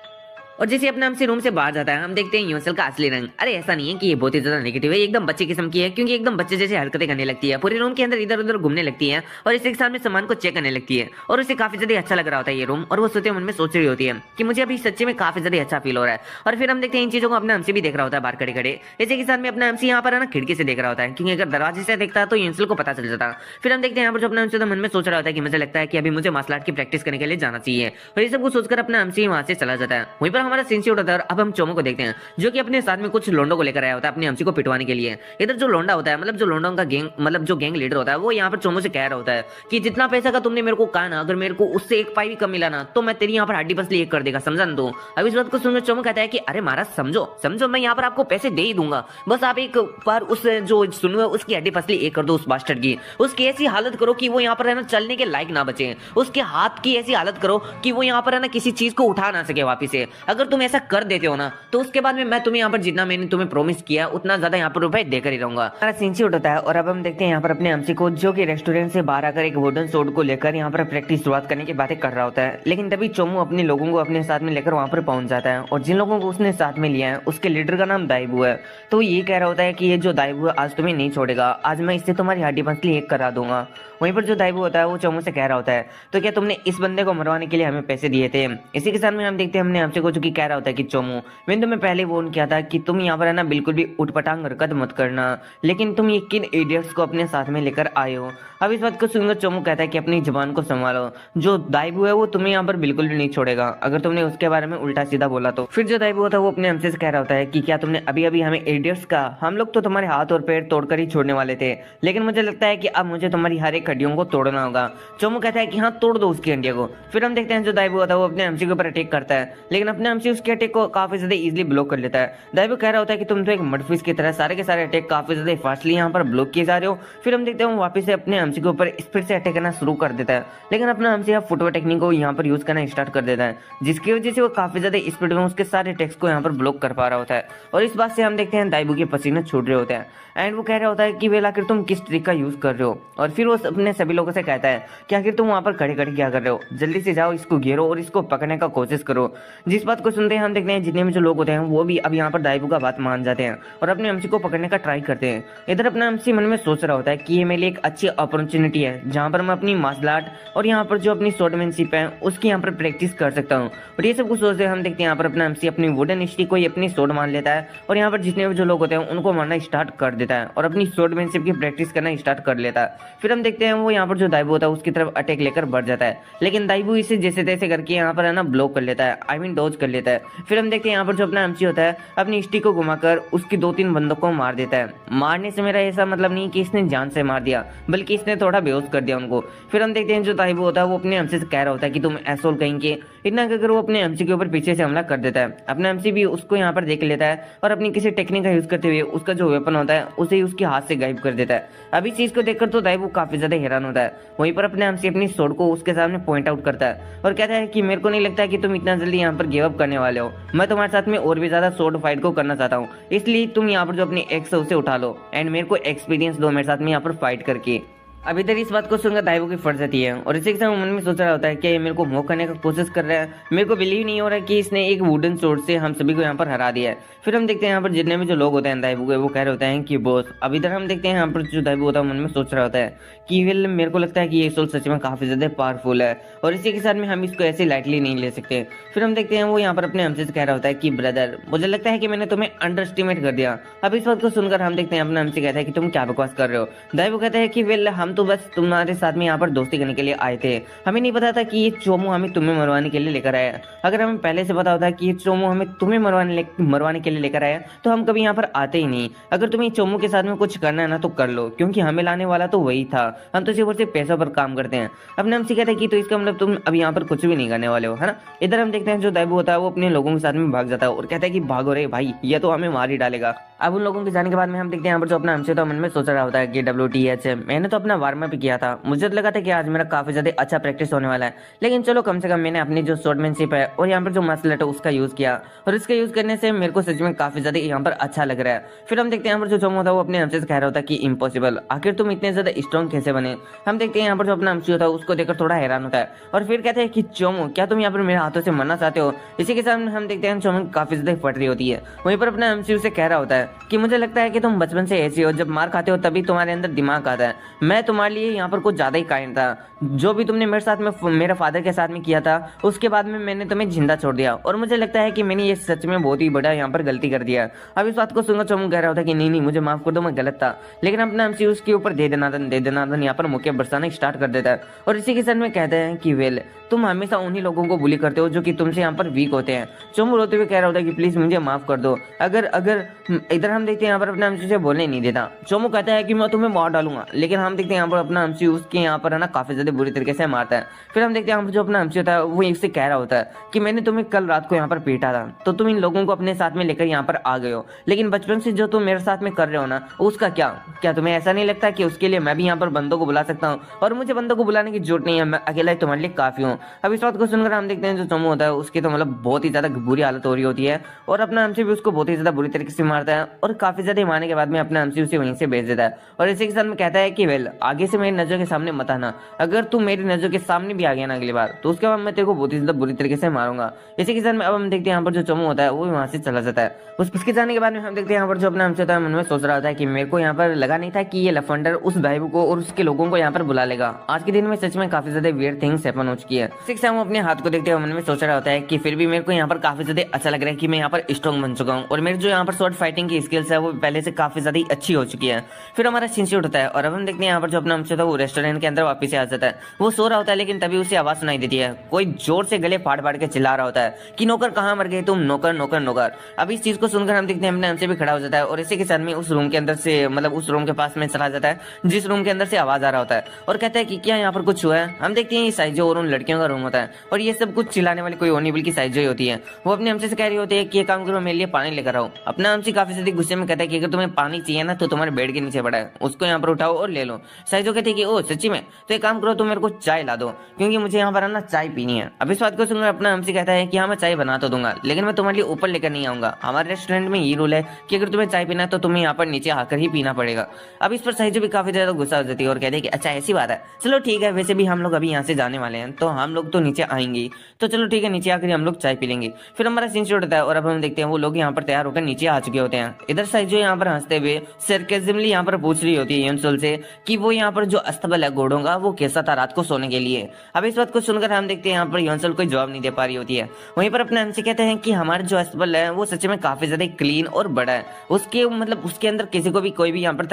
और जैसे अपना हमसे रूम से बाहर जाता है हम देखते हैं यूसल का असली रंग। अरे ऐसा नहीं है कि ये बहुत ही ज्यादा नेगेटिव है, एकदम बच्चे किस्म की है, क्योंकि एकदम बच्चे जैसे हरकतें करने लगती है, पूरे रूम के अंदर इधर उधर घूमने लगती है और इसी के सामने सामान को चेक करने लगती है और उसे काफी ज्यादा अच्छा लग रहा होता है ये रूम। और वो सोते मन में सोच रही होती है कि मुझे अभी सच्चे में काफी ज्यादा अच्छा फील हो रहा है। और फिर हम देखते हैं इन चीजों को अपना हमसे भी देख रहा होता है बाहर खड़े खड़े। इसी के साथ में अपना हमसे यहाँ पर है ना खिड़की से देख रहा होता है, क्योंकि अगर दरवाजे से देखता है तो यूसल को पता चल जाता। फिर हम देखते हैं यहाँ पर जो अपना हमसे मन में सोच रहा होता है कि मुझे लगता है कि अभी मुझे मार्शल आर्ट की प्रैक्टिस करने के लिए जाना चाहिए, और ये सब कुछ सोचकर अपना हमसे वहां से चला जाता है। वहीं पर हमारा सीन होता है। अब हम चोमो को देखते हैं जो कि अपने साथ में कुछ लोंडो को लेकर आया होता है अपने हमसी को पिटवाने के लिए। इधर जो लोंडा होता है, मतलब जो लोंडों का गैंग, मतलब जो गैंग लीडर होता है, वो यहाँ पर चोमो से कह रहा होता है कि जितना पैसा का तुमने मेरे को कहा ना, अगर मेरे को उससे एक पाई भी कम मिला ना तो मैं तेरी यहाँ पर हड्डी पसली एक कर देगा, समझा ना तू। अब इस बात को सुनकर चोमो कहता है कि अरे महाराज समझो समझो, मैं यहाँ पर आपको पैसे दे ही दूंगा, बस आप एक बार उस जो सुनो उसकी हड्डी पसली एक कर दो, उस बास्टर्ड की, उसकी ऐसी हालत करो कि वो यहाँ पर है ना चलने के लायक ना बचे, उसके हाथ की ऐसी हालत करो कि वो यहाँ पर है ना किसी चीज को उठा ना सके वापिस से। अगर तुम ऐसा कर देते हो ना तो उसके बाद में मैं तुम्हें यहाँ पर जितना मैंने तुम्हें प्रॉमिस किया उतना ज्यादा यहाँ पर रुपए देकर ही रहूंगा। हमारा सीन शूट होता है और अब हम देखते हैं यहाँ पर अपने हमसी को जो कि रेस्टोरेंट से बाहर आकर एक वुडन सोर्ड को लेकर यहाँ पर प्रैक्टिस शुरुआत करने की बातें कर रहा होता है। लेकिन तभी चोमू अपने लोगों को अपने साथ में लेकर वहां पर पहुंच जाता है और जिन लोगों को उसने साथ में लिया है उसके लीडर का नाम दाइबू है। तो ये कह रहा होता है कि ये जो दाइबू है आज तुम्हें नहीं छोड़ेगा, आज मैं इससे तुम्हारी हड्डी पसली एक करा दूंगा। वहीं पर जो दाइबू होता है वो चोमू से कह रहा होता है तो क्या तुमने इस बंदे को मरवाने के लिए हमें पैसे दिए थे। इसी के साथ में हम देखते हैं हमने हमसे को जो कि कह रहा होता है कि चोमू मैंने तुम्हें पहले वार्न किया था कि तुम यहाँ पर है ना बिल्कुल भी उठपटांग हरकत मत करना, लेकिन तुम ये किन इडियट्स को अपने साथ में लेकर आए हो। अब इस बात को सुनकर चोमू कहता है कि अपनी जुबान को संभालो, जो दाइबू है वो तुम्हें यहाँ पर बिल्कुल भी नहीं छोड़ेगा अगर तुमने उसके बारे में उल्टा सीधा बोला तो। फिर जो दाइबू होता है वो अपने हमसे से कह रहा होता है कि क्या तुमने अभी अभी हमें इडियट्स कहा, हम लोग तो तुम्हारे हाथ और पैर तोड़कर ही छोड़ने वाले थे, लेकिन मुझे लगता है कि अब मुझे तुम्हारी हर एक हड्डियों को तोड़ना होगा। चोमू कहता है कि हाँ तोड़ दो उसकी हड्डियों को। फिर हम देखते हैं जो दाइबू होता है वो अपने हमसी के ऊपर अटैक करता है, लेकिन अपने हमसी उसके अटैक को काफी ज्यादा इजीली ब्लॉक कर लेता है। दाइबू कह रहा होता है कि तुम तो एक मडफिश की तरह सारे के सारे अटैक काफी ज्यादा फास्टली यहाँ पर ब्लॉक किए जा रहे हो। फिर हम देखते हैं वो वापस से अपने हमसी के ऊपर फिर से अटैक करना शुरू कर देता है, लेकिन अपना हमसी यहाँ फुटवर्क टेक्निक को यहाँ पर यूज करना स्टार्ट कर देता है, जिसकी वजह से वो काफी ज्यादा स्पीड में उसके सारे अटैक्स को यहाँ पर ब्लॉक कर पा रहा होता है। और इस बात से हम देखते हैं दाइबू के पसीने छूट रहे होते हैं एंड वो कह रहा होता है कि वेल आखिर तुम किस ट्रिक का यूज कर रहे हो। और फिर वो अपने सभी लोगों से कहता है कि आखिर तुम वहां पर खड़े खड़े क्या कर रहे हो, जल्दी से जाओ इसको घेरो और इसको पकड़ने का कोशिश करो। जिस बात को सुनते हैं हम देखते हैं जितने भी जो लोग होते हैं वो भी अब यहाँ पर दाइबू का बात मान जाते हैं और अपने हमसी को पकड़ने का ट्राई करते हैं। इधर अपना हमसी मन में सोच रहा होता है कि ये मेरे लिए एक अच्छी अपॉर्चुनिटी है जहाँ पर मैं अपनी मार्शल आर्ट और यहाँ पर जो अपनी स्वॉर्डमैनशिप है उसकी यहाँ पर प्रैक्टिस कर सकता हूँ। और ये सब कुछ सोचते हैं हम देखते हैं यहाँ पर अपना हमसी अपनी वुडन स्टिक को अपनी स्वॉर्ड मान लेता है और यहाँ पर जितने भी जो लोग होते हैं उनको मारना स्टार्ट कर देता है और अपनी स्वॉर्डमैनशिप की प्रैक्टिस करना स्टार्ट कर लेता है। फिर हम देखते हैं वो यहाँ पर जो दाइबू होता है उसकी तरफ अटैक लेकर बढ़ जाता है, लेकिन दाइबू इसे जैसे तैसे करके यहाँ पर है ना ब्लॉक कर लेता है, आई मीन डॉज कर लेता है। फिर हम देखते हैं यहाँ पर जो अपना हमसी होता है अपनी स्टिक को घुमाकर उसकी 2-3 बंदों को मार देता है। मारने से मेरा ऐसा मतलब नहीं कि इसने जान से मार दिया, बल्कि इसने थोड़ा बेहोश कर दिया उनको। फिर हम देखते हैं जो दाइबू होता है वो अपने हमसी से कह रहा होता है कि तुम एसोल कहेंगे, इतना कहकर वो अपने हमसी के ऊपर पीछे से हमला कर देता है। अपना हमसी भी उसको यहाँ पर देख लेता है और अपनी किसी टेक्निक का यूज करते हुए उसका जो वेपन होता है उसे उसके हाथ से गायब कर देता है। अब इस चीज को देखकर तो दाइबू काफी ज्यादा हैरान होता है। वहीं पर अपने हमसी अपनी स्वॉर्ड को उसके सामने पॉइंट आउट करता है और कहता है कि मेरे को नहीं लगता कि तुम इतना जल्दी यहाँ पर गिव अप करने वाले हो, मैं तुम्हारे साथ में और भी ज्यादा स्वॉर्ड फाइट को करना चाहता हूँ, इसलिए तुम यहाँ पर जो अपनी एक्स है उसे उठा लो एंड मेरे को एक्सपीरियंस दो मेरे साथ में यहाँ पर फाइट करके। अब इधर इस बात को सुनकर दाइबू की फट जाती है और इसी के साथ मन में सोच रहा होता है कि ये मेरे को मोक करने का कोशिश कर रहा है, मेरे को बिलीव नहीं हो रहा है कि इसने एक वुडन सोर्ड से हम सभी को यहाँ पर हरा दिया है। फिर हम देखते हैं यहाँ पर जितने भी जो लोग होते हैं दाइबू के वो कह रहे होते हैं कि बॉस। अब इधर हम देखते हैं यहाँ पर जो दाइबू होता है मन में सोच रहा होता है कि वेल मेरे को लगता है कि ये सोल सच में काफी ज्यादा पावरफुल है और इसी के साथ में हम इसको ऐसे लाइटली नहीं ले सकते। फिर हम देखते हैं वो यहाँ पर अपने हमसे कह रहा होता है कि ब्रदर मुझे लगता है कि मैंने तुम्हें अंडर एस्टिमेट कर दिया। अब इस बात को सुनकर हम देखते हैं अपने हमसे कहता है कि तुम क्या बकवास कर रहे हो। दाइबू कहता है कि वेल हम तो बस तुम्हारे साथ में यहाँ पर दोस्ती करने के लिए आए थे, हमें नहीं पता था कि ये चोमू हमें तुम्हें मरवाने के लिए लेकर आया। अगर हमें पहले से पता होता कि ये चोमू हमें तुम्हें मरवाने के लिए लेकर आया तो हम कभी यहाँ पर आते ही नहीं। अगर तुम्हें चोमू के साथ में कुछ करना है ना तो कर लो, क्योंकि हमें लाने वाला तो वही था, हम तो सिर्फ और सिर्फ पैसों पर काम करते हैं। अपने हमसे कहते हैं कि तो इसका मतलब तुम अब यहाँ पर कुछ भी नहीं करने वाले हो, है ना। इधर हम देखते हैं जो दाइबू होता है वो अपने लोगों के साथ में भाग जाता है और कहता है कि भागो रे भाई, ये तो हमें मार ही डालेगा। अब उन लोगों के जाने के बाद में हम देखते हैं यहाँ पर जो अपना हमसे तो मन में सोच रहा होता है कि WTH मैंने तो अपना वार्म अप किया था, मुझे तो लगा था कि आज मेरा काफी ज्यादा अच्छा प्रैक्टिस होने वाला है, लेकिन चलो कम से कम मैंने अपनी जो शॉर्टमैनशिप है और यहाँ पर जो मार्शल आर्ट है उसका यूज किया, और इसका यूज करने से मेरे को सच में काफी ज्यादा यहाँ पर अच्छा लग रहा है। फिर हम देखते हैं यहाँ पर जो चोमो था वो अपने हमसे कह रहा होता है कि इम्पॉसिबल, आखिर तुम इतने ज्यादा स्ट्रॉन्ग कैसे बने। हम देखते हैं यहाँ पर जो अपना हमसी होता है उसको देखकर थोड़ा हैरान होता है और फिर कहते हैं कि चोमो क्या तुम यहाँ पर मेरे हाथों से मरना चाहते हो। इसी के साथ हम देखते हैं चोमो काफी ज्यादा फट रही होती है। वहीं पर अपना हमसी उसे कह रहा होता है कि मुझे लगता है कि तुम बचपन से ऐसी हो, जब मार खाते हो तभी तुम्हारे अंदर दिमाग आता है। मैं तुम्हारे लिए यहाँ पर कुछ ज्यादा ही काइंड था, जो भी तुमने मेरे साथ में मेरे फादर के साथ में किया था उसके बाद में मैंने तुम्हें जिंदा छोड़ दिया, और मुझे लगता है कि मैंने ये सच में बहुत ही बड़ा यहाँ पर गलती कर दिया। अब इस बात को सुनकर चोमू कह रहा होता है कि नहीं नहीं मुझे माफ कर दो, मैं गलत था। लेकिन अपना हमसी उसके ऊपर दे दनादन यहाँ पर मुक्के बरसाना स्टार्ट कर देता है, और इसी के साथ में कहते हैं कि वेल तुम हमेशा उन्हीं लोगों को बुली करते हो जो कि तुमसे यहाँ पर वीक होते हैं। चोमू रोते हुए कह रहा होता है कि प्लीज मुझे माफ कर दो। अगर अगर इधर हम देखते हैं यहाँ पर अपना हमसी से बोलने नहीं देता। चोमू कहता है कि मैं तुम्हें मार डालूंगा, लेकिन हम देखते हैं यहाँ पर अपना हमसी उसके यहाँ पर है ना काफी ज्यादा बुरी तरीके से मारता है। फिर हम देखते हैं यहाँ पर जो अपना हमसी होता है वो इससे कह रहा होता है कि मैंने तुम्हें कल रात को यहाँ पर पीटा था, तो तुम इन लोगों को अपने साथ में लेकर यहाँ पर आ गए हो, लेकिन बचपन से जो तुम मेरे साथ में कर रहे हो ना उसका क्या तुम्हें ऐसा नहीं लगता कि उसके लिए मैं भी यहाँ पर बंदों को बुला सकता हूँ, और मुझे बंदों को बुलाने की जरूरत नहीं है, मैं अकेला ही तुम्हारे लिए काफी हूँ। अब इस बात को सुनकर हम देखते हैं जो चोमू होता है उसकी तो मतलब बहुत ही ज्यादा बुरी हालत हो रही होती है, और अपना हमसे भी उसको बहुत ही ज्यादा बुरी तरीके से मारता है, और काफी ज्यादा मारने के बाद में अपना हमसे उसे वहीं से भेज देता है। और इसी के साथ में कहता है कि वेल आगे से मेरी नजर के सामने मत आना, अगर तू मेरी नजर के सामने भी आ गया ना अगली बार तो उसके बाद मैं तेरे को बहुत ही ज्यादा बुरी तरीके से मारूंगा। इसी के साथ में अब हम देखते हैं यहाँ पर जो चोमू होता है वो वहां से चला जाता है। उसके जाने के बाद में हम देखते हैं यहाँ पर जो अपना हमसे होता है मन में सोच रहा होता है कि मेरे को यहाँ पर लगा नहीं था कि ये लफंडर उस भाई को और उसके लोगों को यहाँ पर बुला लेगा। आज के दिन में सच में काफी ज्यादा वियर्ड थिंग्स हैपन हो चुकी है। सिक्स हम अपने हाथ को देखते हुए मन में सोच रहा होता है कि फिर भी मेरे को यहाँ पर काफी ज्यादा अच्छा लग रहा है कि मैं यहाँ पर स्ट्रॉन्ग बन चुका हूँ, और मेरी जो यहाँ पर शॉर्ट फाइटिंग की स्किल्स है वो पहले से काफी ज्यादा अच्छी हो चुकी है। फिर हमारा सीन शूट होता है और अब हम देखते हैं यहाँ पर जो अपना हमसे था वो रेस्टोरेंट के अंदर वापस से आ जाता है। वो सो रहा होता है लेकिन तभी उसे आवाज सुनाई देती है, कोई जोर से गले फाड़ फाड़ के चिल्ला रहा होता है कि नौकर कहाँ मर गए तुम, नौकर नौकर नौकर। अब इस चीज को सुनकर हम देखते हैं अपने हमसे भी खड़ा हो जाता है, और इसी के साथ में उस रूम के अंदर से मतलब उस रूम के पास में चला जाता है जिस रूम के अंदर से आवाज आ रहा होता है, और कहता है कि क्या यहाँ पर कुछ हुआ है। हम देखते हैं ये साइजो और उन लड़कियों का रूम होता है, और ये सब कुछ चिल्लाने वाली कोई और नहीं बल्कि साइजो ही होती है। वो अपने हमसे से कह रही होती है कि ये काम करो मेरे लिए पानी लेकर आओ। अपना हमसे काफी ज्यादा गुस्से में कहता है कि अगर तुम्हें पानी चाहिए ना तो तुम्हारे बेड के नीचे पड़ा है, उसको यहाँ पर उठाओ और ले लो। साइजो कहती है कि ओ सच्ची में, तो एक काम करो तुम मेरे को चाय ला दो क्योंकि मुझे यहाँ पर ना चाय पीनी है। अब इस बात को सुनकर अपना हमसे कहता है कि हाँ मैं चाय बना तो दूंगा, लेकिन मैं तुम्हारे लिए ऊपर लेकर नहीं आऊंगा। हमारे रेस्टोरेंट में ये रूल है कि अगर तुम्हें चाय पीना है तो तुम्हें यहाँ पर नीचे आकर ही पीना पड़ेगा। अब इस पर साइजो भी काफी ज्यादा गुस्सा हो जाती है और कहते हैं कि अच्छा ऐसी बात है, चलो ठीक है, वैसे भी हम लोग अभी यहाँ से जाने वाले हैं तो हम लोग तो नीचे आएंगे, तो चलो ठीक है नीचे आकर हम लोग चाय पी लेंगे। फिर हमारा सीन शूट होता है और अब हम देखते हैं वो लोग यहाँ पर तैयार होकर नीचे आ चुके होते हैं। इधर साइजो यहाँ पर हंसते हुए सरकेजमली यहाँ पर पूछ रही होती है योनसोल से कि वो यहाँ पर जो अस्तबल है घोड़ों का वो कैसा था रात को सोने के लिए। अब इस बात को सुनकर हम देखते हैं यहाँ पर योनसोल कोई जवाब नहीं दे पा रही होती है। वहीं पर अपने हमसे कहते हैं कि हमारा जो अस्तबल है वो सच में काफी ज्यादा क्लीन और बड़ा है, उसके मतलब उसके अंदर किसी को भी कोई भी यहाँ पर